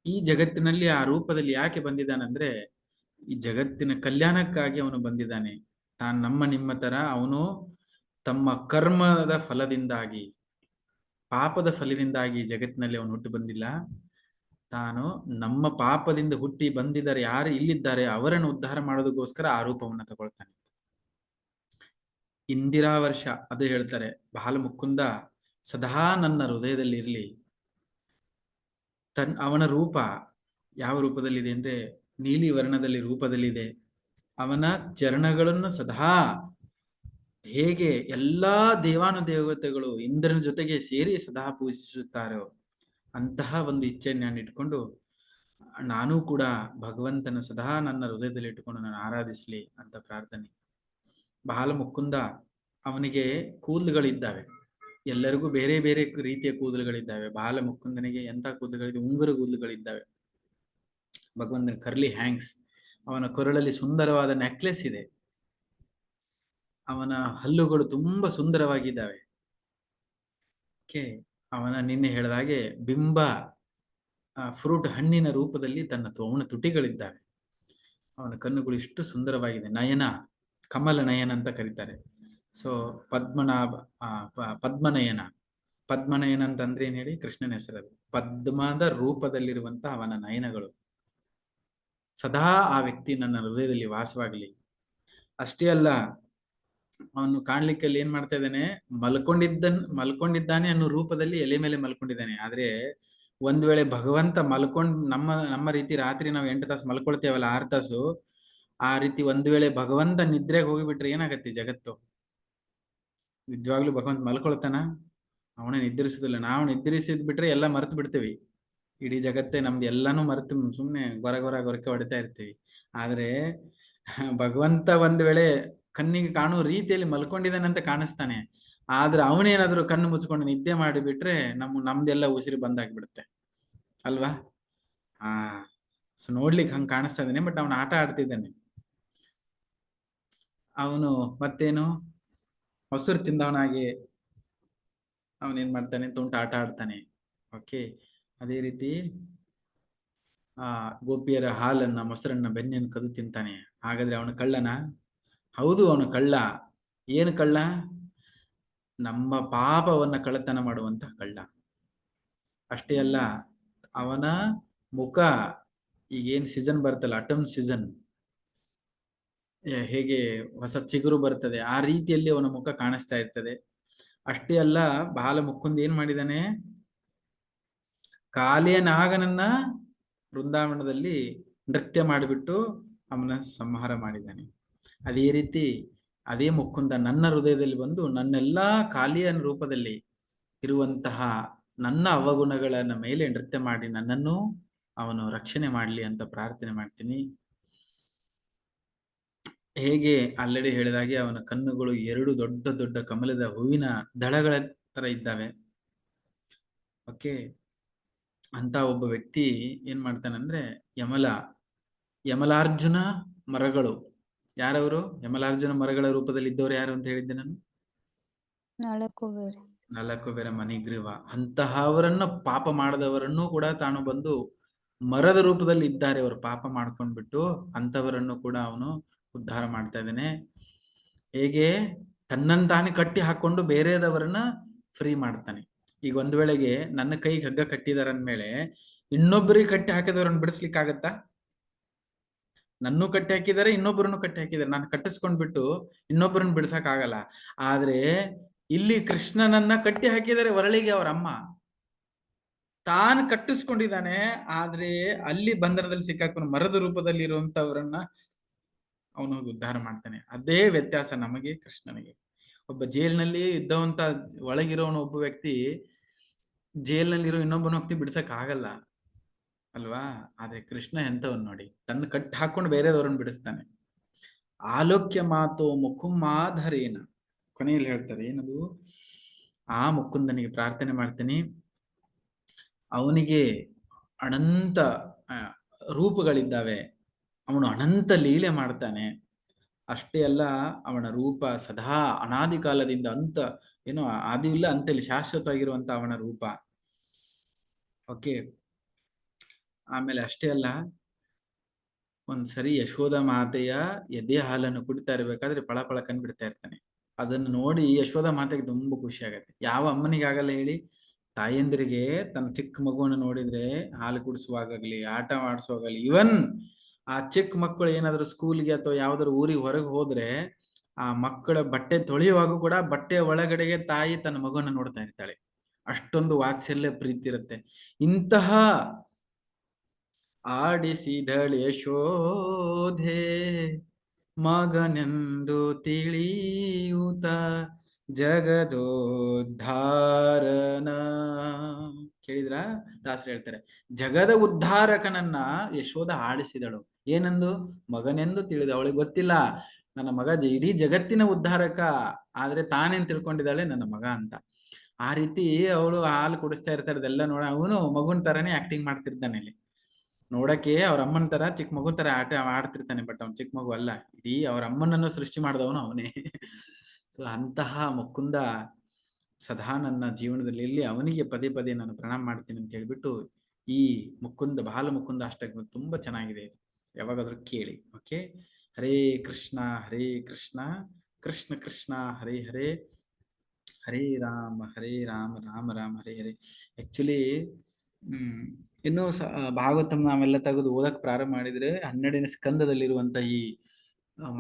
ಈ ಜಗತ್ತಿನಲ್ಲಿ ಆ ರೂಪದಲ್ಲಿ ಯಾಕೆ ಬಂದಿದ್ದಾನಂದ್ರೆ, ಈ ಜಗತ್ತಿನ ಕಲ್ಯಾಣಕ್ಕಾಗಿ ಅವನು ಬಂದಿದ್ದಾನೆ. ನಮ್ಮ ನಿಮ್ಮ ತರ ಅವನು ತಮ್ಮ ಕರ್ಮದ ಫಲದಿಂದಾಗಿ, ಪಾಪದ ಫಲದಿಂದಾಗಿ ಜಗತ್ತಿನಲ್ಲಿ ಅವನು ಹುಟ್ಟು ಬಂದಿಲ್ಲ. ತಾನು ನಮ್ಮ ಪಾಪದಿಂದ ಹುಟ್ಟಿ ಬಂದಿದ್ದಾರೆ ಯಾರು ಇಲ್ಲಿದ್ದಾರೆ ಅವರನ್ನು ಉದ್ಧಾರ ಮಾಡೋದಕ್ಕೋಸ್ಕರ ಆ ರೂಪವನ್ನು ತಗೊಳ್ತಾನೆ. ಇಂದಿರಾ ವರ್ಷ ಅದು ಹೇಳ್ತಾರೆ, ಬಾಲ ಮುಕುಂದ ಸದಾ ನನ್ನ ಹೃದಯದಲ್ಲಿ ಇರಲಿ. ಅವನ ರೂಪ ಯಾವ ರೂಪದಲ್ಲಿದೆ ಅಂದ್ರೆ ನೀಲಿ ವರ್ಣದಲ್ಲಿ ರೂಪದಲ್ಲಿದೆ. ಅವನ ಚರಣಗಳನ್ನು ಸದಾ ಹೇಗೆ ಎಲ್ಲಾ ದೇವಾನುದೇವತೆಗಳು ಇಂದ್ರನ ಜೊತೆಗೆ ಸೇರಿ ಸದಾ ಪೂಜಿಸುತ್ತಾರೋ ಅಂತಹ ಒಂದು ಇಚ್ಛೆಯನ್ನು ನಾನು ಇಟ್ಕೊಂಡು ನಾನೂ ಕೂಡ ಭಗವಂತನ ಸದಾ ನನ್ನ ಹೃದಯದಲ್ಲಿ ಇಟ್ಟುಕೊಂಡು ನಾನು ಆರಾಧಿಸ್ಲಿ ಅಂತ ಪ್ರಾರ್ಥನೆ. ಬಾಲ ಮುಕುಂದ ಅವನಿಗೆ ಕೂದಲುಗಳಿದ್ದಾವೆ, ಎಲ್ಲರಿಗೂ ಬೇರೆ ಬೇರೆ ರೀತಿಯ ಕೂದಲುಗಳಿದ್ದಾವೆ. ಬಾಲ ಮುಕುಂದನಿಗೆ ಎಂಥ ಕೂದಲುಗಳಿದೆ, ಉಂಗುರ ಕೂದಲುಗಳಿದ್ದಾವೆ. ಭಗವಂತನ ಕರ್ಲಿ ಹ್ಯಾಂಗ್ಸ್. ಅವನ ಕೊರಳಲ್ಲಿ ಸುಂದರವಾದ ನೆಕ್ಲೆಸ್ ಇದೆ. ಅವನ ಹಲ್ಲುಗಳು ತುಂಬಾ ಸುಂದರವಾಗಿದ್ದಾವೆ. ಅವನ ನಿನ್ನೆ ಹೇಳಿದ ಹಾಗೆ ಬಿಂಬ ಫ್ರೂಟ್ ಹಣ್ಣಿನ ರೂಪದಲ್ಲಿ ಅವನ ತುಟಿಗಳಿದ್ದಾವೆ. ಅವನ ಕಣ್ಣುಗಳು ಇಷ್ಟು ಸುಂದರವಾಗಿದೆ. ನಯನ, ಕಮಲ ನಯನ ಅಂತ ಕರೀತಾರೆ. ಸೊ ಪದ್ಮನಯನ. ಪದ್ಮನಯನ ಅಂತಂದ್ರೆ ಏನ್ ಹೇಳಿ, ಕೃಷ್ಣನ ಹೆಸರದು. ಪದ್ಮದ ರೂಪದಲ್ಲಿರುವಂತಹ ಅವನ ನಯನಗಳು ಸದಾ ಆ ವ್ಯಕ್ತಿ ನನ್ನ ಹೃದಯದಲ್ಲಿ ವಾಸವಾಗಲಿ. ಅಷ್ಟೇ ಅಲ್ಲ, ಅವನು ಕಾಣ್ಲಿಕ್ಕೆ ಏನ್ ಮಾಡ್ತಾ ಇದ್ದಾನೆ, ಮಲ್ಕೊಂಡಿದ್ದಾನೆ ಅನ್ನೋ ರೂಪದಲ್ಲಿ ಎಲೆ ಮೇಲೆ ಮಲ್ಕೊಂಡಿದ್ದಾನೆ. ಆದ್ರೆ ಒಂದ್ ವೇಳೆ ಭಗವಂತ ನಮ್ಮ ರೀತಿ ರಾತ್ರಿ ನಾವು 8 ತಾಸು ಮಲ್ಕೊಳ್ತೇವಲ್ಲ, 6 ತಾಸು, ಆ ರೀತಿ ಒಂದ್ ವೇಳೆ ಭಗವಂತ ನಿದ್ರೆಗೆ ಹೋಗಿಬಿಟ್ರೆ ಏನಾಗತ್ತೆ ಜಗತ್ತು? ನಿಜವಾಗ್ಲೂ ಭಗವಂತ ಮಲ್ಕೊಳ್ತಾನ? ಅವನೇ ನಿದ್ರಿಸುದಿಲ್ಲ. ನಾವು ನಿದ್ರಿಸಿದ್ ಬಿಟ್ರೆ ಎಲ್ಲ ಮರೆತು ಬಿಡ್ತೇವಿ. ಇಡೀ ಜಗತ್ತೇ ನಮ್ದು ಎಲ್ಲಾನು ಮರೆತು ಸುಮ್ನೆ ಗೊರಕೆ ಹೊಡಿತಾ ಇರ್ತೀವಿ. ಆದ್ರೆ ಭಗವಂತ ಒಂದ್ ವೇಳೆ ಕಣ್ಣಿಗೆ ಕಾಣುವ ರೀತಿಯಲ್ಲಿ ಮಲ್ಕೊಂಡಿದ್ದಾನೆ ಅಂತ ಕಾಣಿಸ್ತಾನೆ. ಆದ್ರೆ ಅವನೇನಾದ್ರೂ ಕಣ್ಣು ಮುಚ್ಕೊಂಡು ನಿದ್ದೆ ಮಾಡಿಬಿಟ್ರೆ ನಮ್ದೆಲ್ಲ ಉಸಿರು ಬಂದಾಗ್ಬಿಡುತ್ತೆ ಅಲ್ವಾ? ಸೊ ನೋಡ್ಲಿಕ್ಕೆ ಹಂಗ ಕಾಣಿಸ್ತಾ ಇದ್ದಾನೆ, ಬಟ್ ಅವನು ಆಟ ಆಡ್ತಿದ್ದಾನೆ. ಅವನು ಮತ್ತೇನು, ಮೊಸರು ತಿಂದವನಾಗಿ ಅವನೇನ್ ಮಾಡ್ತಾನೆ, ತುಂಟ ಆಟ ಆಡ್ತಾನೆ. ಓಕೆ, ಅದೇ ರೀತಿ ಗೋಪಿಯರ ಹಾಲನ್ನ, ಮೊಸರನ್ನ, ಬೆಣ್ಣೆಯನ್ನು ಕದ್ದು ತಿಂತಾನೆ. ಹಾಗಾದ್ರೆ ಅವನು ಕಳ್ಳನ? ಹೌದು, ಅವನು ಕಳ್ಳ. ಏನು ಕಳ್ಳ? ನಮ್ಮ ಪಾಪವನ್ನ ಕಳ್ಳತನ ಮಾಡುವಂತ ಕಳ್ಳ. ಅಷ್ಟೇ ಅಲ್ಲ, ಅವನ ಮುಖ ಈಗೇನ್ ಸೀಸನ್ ಬರ್ತಲ್ಲ, ಅಟಮ್ ಸೀಸನ್, ಹೇಗೆ ಹೊಸ ಚಿಗುರು ಬರ್ತದೆ ಆ ರೀತಿಯಲ್ಲಿ ಅವನ ಮುಖ ಕಾಣಿಸ್ತಾ ಇರ್ತದೆ. ಅಷ್ಟೇ ಅಲ್ಲ, ಬಾಲ ಮುಕುಂದ ಏನ್ ಮಾಡಿದಾನೆ, ಕಾಲಿಯ ನಾಗನನ್ನ ವೃಂದಾವನದಲ್ಲಿ ನೃತ್ಯ ಮಾಡಿಬಿಟ್ಟು ಅವನ ಸಂಹಾರ ಮಾಡಿದ್ದಾನೆ. ಅದೇ ರೀತಿ ಅದೇ ಮುಕುಂದ ನನ್ನ ಹೃದಯದಲ್ಲಿ ಬಂದು ನನ್ನೆಲ್ಲಾ ಕಾಲಿಯ ರೂಪದಲ್ಲಿ ಇರುವಂತಹ ನನ್ನ ಅವಗುಣಗಳನ್ನ ಮೇಲೆ ನೃತ್ಯ ಮಾಡಿ ನನ್ನನ್ನು ಅವನು ರಕ್ಷಣೆ ಮಾಡಲಿ ಅಂತ ಪ್ರಾರ್ಥನೆ ಮಾಡ್ತೀನಿ. ಹೇಗೆ ಆಲ್ರೆಡಿ ಹೇಳಿದಾಗೆ ಅವನ ಕಣ್ಣುಗಳು 2 ದೊಡ್ಡ ದೊಡ್ಡ ಕಮಲದ ಹೂವಿನ ದಳಗಳ ತರ ಇದ್ದಾವೆ. ಓಕೆ, ಅಂತ ಒಬ್ಬ ವ್ಯಕ್ತಿ ಏನ್ ಮಾಡ್ತಾನಂದ್ರೆ, ಯಮಲಾರ್ಜುನ ಮರಗಳು. ಯಾರವರು? ಯಮಲಾರ್ಜುನ ಮರಗಳ ರೂಪದಲ್ಲಿ ಇದ್ದವರು ಯಾರು ಅಂತ ಹೇಳಿದ್ದೆ ನಾನು? 4 ಬೇರೆ ಮಣಿಗ್ರೀವ. ಅಂತಹವರನ್ನ, ಪಾಪ ಮಾಡದವರನ್ನು ಕೂಡ ತಾನು ಬಂದು ಮರದ ರೂಪದಲ್ಲಿ ಇದ್ದಾರೆ ಅವರು ಪಾಪ ಮಾಡ್ಕೊಂಡ್ಬಿಟ್ಟು, ಅಂತವರನ್ನು ಕೂಡ ಅವನು ಉದ್ಧಾರ ಮಾಡ್ತಾ ಇದ್ದಾನೆ. ಹೇಗೆ ತನ್ನನ್ನು ತಾನೇ ಕಟ್ಟಿ ಹಾಕೊಂಡು ಬೇರೆದವರನ್ನ ಫ್ರೀ ಮಾಡ್ತಾನೆ. ಈಗ ಒಂದ್ ವೇಳೆಗೆ ನನ್ನ ಕೈಗೆ ಹಗ್ಗ ಕಟ್ಟಿದಾರ ಅಂದ್ಮೇಲೆ ಇನ್ನೊಬ್ಬರಿಗೆ ಕಟ್ಟಿ ಹಾಕಿದವರನ್ನು ಬಿಡಿಸ್ಲಿಕ್ಕಾಗತ್ತಾ? ನನ್ನೂ ಕಟ್ಟಿ ಹಾಕಿದ್ದಾರೆ, ಇನ್ನೊಬ್ಬರನ್ನು ಕಟ್ಟಿ ಹಾಕಿದ್ದಾರೆ. ನಾನು ಕಟ್ಟಿಸ್ಕೊಂಡ್ಬಿಟ್ಟು ಇನ್ನೊಬ್ಬರನ್ನು ಬಿಡ್ಸಕ್ ಆಗಲ್ಲ. ಆದ್ರೆ ಇಲ್ಲಿ ಕೃಷ್ಣನನ್ನ ಕಟ್ಟಿ ಹಾಕಿದರೆ ಒರಳಿಗೆ ಅವರ ಅಮ್ಮ, ತಾನು ಕಟ್ಟಿಸ್ಕೊಂಡಿದ್ದಾನೆ. ಆದ್ರೆ ಅಲ್ಲಿ ಬಂಧನದಲ್ಲಿ ಸಿಕ್ಕಾಕೊಂಡು ಮರದ ರೂಪದಲ್ಲಿ ಇರುವಂತವರನ್ನ ಅವನು ಉದ್ಧಾರ ಮಾಡ್ತಾನೆ. ಅದೇ ವ್ಯತ್ಯಾಸ ನಮಗೆ ಕೃಷ್ಣನಿಗೆ. ಒಬ್ಬ ಜೈಲಿನಲ್ಲಿ ಇದ್ದವಂತ ಒಳಗಿರೋನು ಒಬ್ಬ ವ್ಯಕ್ತಿ ಜೈಲಿನಲ್ಲಿರೋ ಇನ್ನೊಬ್ಬನ ವ್ಯಕ್ತಿ ಬಿಡ್ಸಕ್ ಆಗಲ್ಲ ಅಲ್ವಾ? ಆದ್ರೆ ಕೃಷ್ಣ ಎಂತವನ್ ನೋಡಿ, ತನ್ನ ಕಟ್ಟಿ ಹಾಕೊಂಡು ಬೇರೆದವ್ರನ್ನ ಬಿಡಿಸ್ತಾನೆ. ಆಲೋಕ್ಯ ಮಾತೋ ಮುಕುಮಾಧರೇನ, ಕೊನೆಯಲ್ಲಿ ಹೇಳ್ತಾರೆ ಏನದು, ಆ ಮುಕುಂದನಿಗೆ ಪ್ರಾರ್ಥನೆ ಮಾಡ್ತೀನಿ. ಅವನಿಗೆ ಅನಂತ ರೂಪಗಳಿದ್ದಾವೆ, ಅವನು ಅನಂತ ಲೀಲೆ ಮಾಡ್ತಾನೆ. ಅಷ್ಟೇ ಅಲ್ಲ, ಅವನ ರೂಪ ಸದಾ ಅನಾದಿ ಕಾಲದಿಂದ ಅಂತ ಏನೋ ಆದಿ ಇಲ್ಲ ಅಂತಲ್ಲಿ ಶಾಶ್ವತವಾಗಿರುವಂತ ಅವನ ರೂಪ. ಓಕೆ, ಆಮೇಲೆ ಅಷ್ಟೇ ಅಲ್ಲ, ಒಂದ್ಸರಿ ಯಶೋಧ ಮಾತೆಯ ಎದೆ ಹಾಲನ್ನು ಕುಡಿತಾ ಇರ್ಬೇಕಾದ್ರೆ ಪಳ ಕಂಡ್ಬಿಡ್ತಾ ಇರ್ತಾನೆ. ಅದನ್ನು ನೋಡಿ ಯಶೋಧ ಮಾತೆಗೆ ತುಂಬಾ ಖುಷಿ ಆಗತ್ತೆ. ಯಾವ ಅಮ್ಮನಿಗೆ ಆಗಲ್ಲ ಹೇಳಿ? ತಾಯಂದಿರಿಗೆ ತನ್ನ ಚಿಕ್ಕ ಮಗುವನ್ನು ನೋಡಿದ್ರೆ ಹಾಲು ಕುಡಿಸುವಾಗಲಿ ಆಟ ಆಡಿಸುವಾಗಲಿ, ಇವನ್ ಆ ಚಿಕ್ಕ ಮಕ್ಕಳು ಏನಾದ್ರು ಸ್ಕೂಲ್ಗೆ ಅಥವಾ ಯಾವ್ದಾದ್ರು ಊರಿಗೆ ಹೊರಗೆ ಹೋದ್ರೆ ಆ ಮಕ್ಕಳ ಬಟ್ಟೆ ತೊಳೆಯುವಾಗ ಕೂಡ ಬಟ್ಟೆ ಒಳಗಡೆಗೆ ತಾಯಿ ತನ್ನ ಮಗುವನ್ನು ನೋಡ್ತಾ ಇರ್ತಾಳೆ. ಅಷ್ಟೊಂದು ವಾತ್ಸಲ್ಯ ಪ್ರೀತಿ ಇರುತ್ತೆ. ಇಂತಹ ಆಡಿಸಿದಳೆ ಯಶೋಧೆ ಮಗನೆಂದು ತಿಳಿಯೂತ ಜಗದೋದ್ಧಾರನ. ಕೇಳಿದ್ರ? ದಾಸರು ಹೇಳ್ತಾರೆ, ಜಗದ ಉದ್ಧಾರಕನನ್ನ ಯಶೋಧ ಆಡಿಸಿದಳು. ಏನೆಂದು? ಮಗನೆಂದು ತಿಳಿದ. ಅವಳಿಗೆ ಗೊತ್ತಿಲ್ಲ ನನ್ನ ಮಗ ಇಡೀ ಜಗತ್ತಿನ ಉದ್ಧಾರಕ, ಆದ್ರೆ ತಾನೇನ್ ತಿಳ್ಕೊಂಡಿದ್ದಾಳೆ ನನ್ನ ಮಗ ಅಂತ. ಆ ರೀತಿ ಅವಳು ಹಾಲು ಕುಡಿಸ್ತಾ ಇರ್ತಾರೆ, ಅದೆಲ್ಲ ನೋಡ ಅವನು ಮಗುನ್ ತರಾನೇ ಆಕ್ಟಿಂಗ್ ಮಾಡ್ತಿರ್ತಾನೆ ಇಲ್ಲಿ. ನೋಡಕ್ಕೆ ಅವ್ರ ಅಮ್ಮನ ತರ ಚಿಕ್ಕ ಮಗುನ್ ತರ ಆಟ ಆಡ್ತಿರ್ತಾನೆ, ಬಟ್ ಅವ್ನ್ ಚಿಕ್ಕ ಮಗು ಅಲ್ಲ, ಇಡೀ ಅವ್ರ ಅಮ್ಮನನ್ನು ಸೃಷ್ಟಿ ಮಾಡಿದವನು ಅವನೇ. ಸೊ ಅಂತಹ ಮುಕುಂದ ಸದಾ ನನ್ನ ಜೀವನದಲ್ಲಿ ಇಲ್ಲಿ ಅವನಿಗೆ ಪದೇ ಪದೇ ನಾನು ಪ್ರಣಾಮ ಮಾಡ್ತೀನಿ ಅಂತ ಹೇಳ್ಬಿಟ್ಟು ಈ ಮುಕುಂದ ಬಾಲ ಮುಕುಂದ ಅಷ್ಟಕ ತುಂಬಾ ಚೆನ್ನಾಗಿದೆ ಇದು, ಯಾವಾಗಾದ್ರೂ ಕೇಳಿ. ಓಕೆ, ಹರೇ ಕೃಷ್ಣ ಕೃಷ್ಣ ಕೃಷ್ಣ ಹರೇ ಹರೇ, ಹರೇ ರಾಮ ರಾಮ ರಾಮ ಹರೇ ಹರೇ. ಆಕ್ಚುಲಿ ಇನ್ನೂ ಭಾಗವತಂ ನಾವೆಲ್ಲ ತೆಗೆದು ಓದಕ್ ಪ್ರಾರಂಭ ಮಾಡಿದ್ರೆ 12ನೇ ಸ್ಕಂದದಲ್ಲಿರುವಂತ ಈ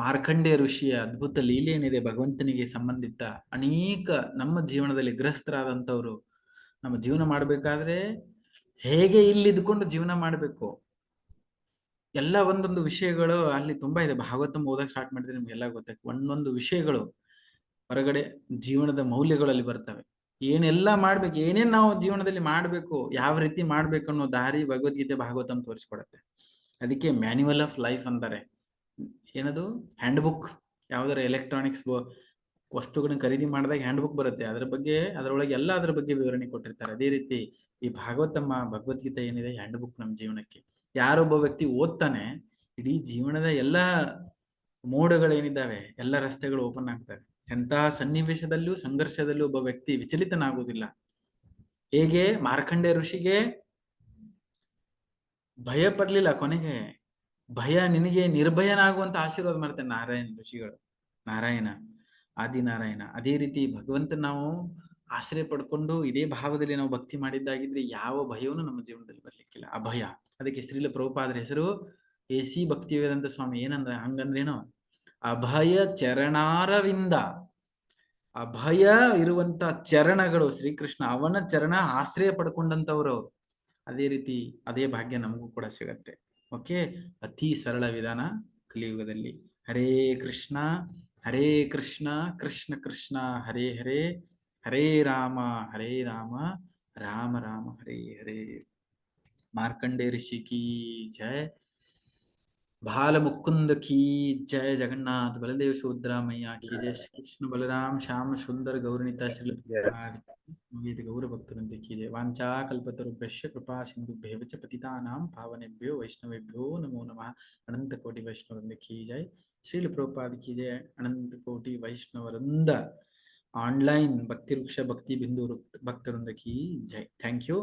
ಮಾರ್ಕಂಡೇಯ ಋಷಿಯ ಅದ್ಭುತ ಲೀಲೆ ಏನಿದೆ, ಭಗವಂತನಿಗೆ ಸಂಬಂಧಿತ ಅನೇಕ ನಮ್ಮ ಜೀವನದಲ್ಲಿ ಗೃಹಸ್ಥರಾದಂಥವ್ರು ನಮ್ಮ ಜೀವನ ಮಾಡ್ಬೇಕಾದ್ರೆ ಹೇಗೆ ಇಲ್ಲಿದ್ಕೊಂಡು ಜೀವನ ಮಾಡ್ಬೇಕು, ಎಲ್ಲ ಒಂದೊಂದು ವಿಷಯಗಳು ಅಲ್ಲಿ ತುಂಬಾ ಇದೆ. ಭಾಗವತಂ ಓದಕ್ ಸ್ಟಾರ್ಟ್ ಮಾಡಿದ್ರೆ ನಿಮ್ಗೆಲ್ಲ ಗೊತ್ತಾಗ್ತದೆ. ಒಂದೊಂದು ವಿಷಯಗಳು ಹೊರಗಡೆ ಜೀವನದ ಮೌಲ್ಯಗಳಲ್ಲಿ ಬರ್ತವೆ. ಏನೆಲ್ಲ ಮಾಡ್ಬೇಕು, ಏನೇನ್ ನಾವು ಜೀವನದಲ್ಲಿ ಮಾಡ್ಬೇಕು, ಯಾವ ರೀತಿ ಮಾಡ್ಬೇಕು ಅನ್ನೋ ದಾರಿ ಭಗವದ್ಗೀತೆ ಭಾಗವತಂ ತೋರಿಸ್ಕೊಡತ್ತೆ. ಅದಕ್ಕೆ ಮ್ಯಾನ್ಯುವಲ್ ಆಫ್ ಲೈಫ್ ಅಂತಾರೆ. ಏನದು? Hand book. ಯಾವ್ದಾರ ಎಲೆಕ್ಟ್ರಾನಿಕ್ಸ್ ವಸ್ತುಗಳನ್ನ ಖರೀದಿ ಮಾಡಿದಾಗ ಹ್ಯಾಂಡ್ ಬುಕ್ ಬರುತ್ತೆ, ಅದ್ರ ಬಗ್ಗೆ ಅದರೊಳಗೆ ಎಲ್ಲ ಅದ್ರ ಬಗ್ಗೆ ವಿವರಣೆ ಕೊಟ್ಟಿರ್ತಾರೆ. ಅದೇ ರೀತಿ ಈ ಭಗವದ್ಗೀತೆ ಏನಿದೆ ಹ್ಯಾಂಡ್ ಬುಕ್ ನಮ್ಮ ಜೀವನಕ್ಕೆ. ಯಾರೊಬ್ಬ ವ್ಯಕ್ತಿ ಓದ್ತಾನೆ, ಇಡೀ ಜೀವನದ ಎಲ್ಲ ಮೋಡಗಳೇನಿದ್ದಾವೆ ಎಲ್ಲ ರಸ್ತೆಗಳು ಓಪನ್ ಆಗ್ತವೆ. ಎಂತಹ ಸನ್ನಿವೇಶದಲ್ಲೂ ಸಂಘರ್ಷದಲ್ಲೂ ಒಬ್ಬ ವ್ಯಕ್ತಿ ವಿಚಲಿತನಾಗುವುದಿಲ್ಲ. ಹೇಗೆ ಮಾರ್ಕಂಡೇಯ ಋಷಿಗೆ ಭಯ ಪಡ್ಲಿಲ್ಲ, ಕೊನೆಗೆ ಭಯ ನಿನಗೆ ನಿರ್ಭಯನಾಗುವಂತ ಆಶೀರ್ವಾದ ಮಾಡ್ತಾನೆ ನಾರಾಯಣ ಆದಿನಾರಾಯಣ. ಅದೇ ರೀತಿ ಭಗವಂತ ನಾವು ಆಶ್ರಯ ಪಡ್ಕೊಂಡು ಇದೇ ಭಾವದಲ್ಲಿ ನಾವು ಭಕ್ತಿ ಮಾಡಿದ್ದಾಗಿದ್ರೆ ಯಾವ ಭಯವೂ ನಮ್ಮ ಜೀವನದಲ್ಲಿ ಬರ್ಲಿಕ್ಕಿಲ್ಲ, ಅಭಯ. ಅದಕ್ಕೆ ಶ್ರೀಲ ಪ್ರಭುಪಾದರ ಹೆಸರು AC ಭಕ್ತಿವೇದಾಂತ ಸ್ವಾಮಿ. ಏನಂದ್ರೆ ಹಂಗಂದ್ರೇನು? ಅಭಯ ಚರಣಾರವಿಂದ. ಅಭಯ ಇರುವಂತ ಚರಣಗಳು ಶ್ರೀಕೃಷ್ಣ, ಅವನ ಚರಣ ಆಶ್ರಯ ಪಡ್ಕೊಂಡಂತವ್ರು ಅವರು. ಅದೇ ರೀತಿ ಅದೇ ಭಾಗ್ಯ ನಮಗೂ ಕೂಡ ಸಿಗತ್ತೆ. ಓಕೆ, ಅತಿ ಸರಳ ವಿಧಾನ ಕಲಿಯುಗದಲ್ಲಿ. ಹರೇ ಕೃಷ್ಣ ಕೃಷ್ಣ ಕೃಷ್ಣ ಹರೇ ಹರೇ, ಹರೇ ರಾಮ ರಾಮ ರಾಮ ಹರೇ ಹರೇ. ಮಾರ್ಕಂಡೇಯ ಋಷಿ ಕಿ ಜಯ, भाल मुकुंद की जय, जगन्नाथ बलदेव सुभद्रा मैया की जय, श्री कृष्ण बलराम श्याम सुंदर गौरनीता श्री गौर भक्तवृंद की जय। वांछा कल्पतरुभ्यश्च कृपा सिंधुभ्येव च पतितानां पावनेभ्यो वैष्णवेभ्यो नमो नमः। अनंत कोटि वैष्णववृंद की जय, श्रील प्रभुपाद की जय। अनंत कोटि वैष्णववृंद ऑनलाइन भक्ति वृक्ष भक्ति बिंदु भक्तवृंद की जय। Thank you.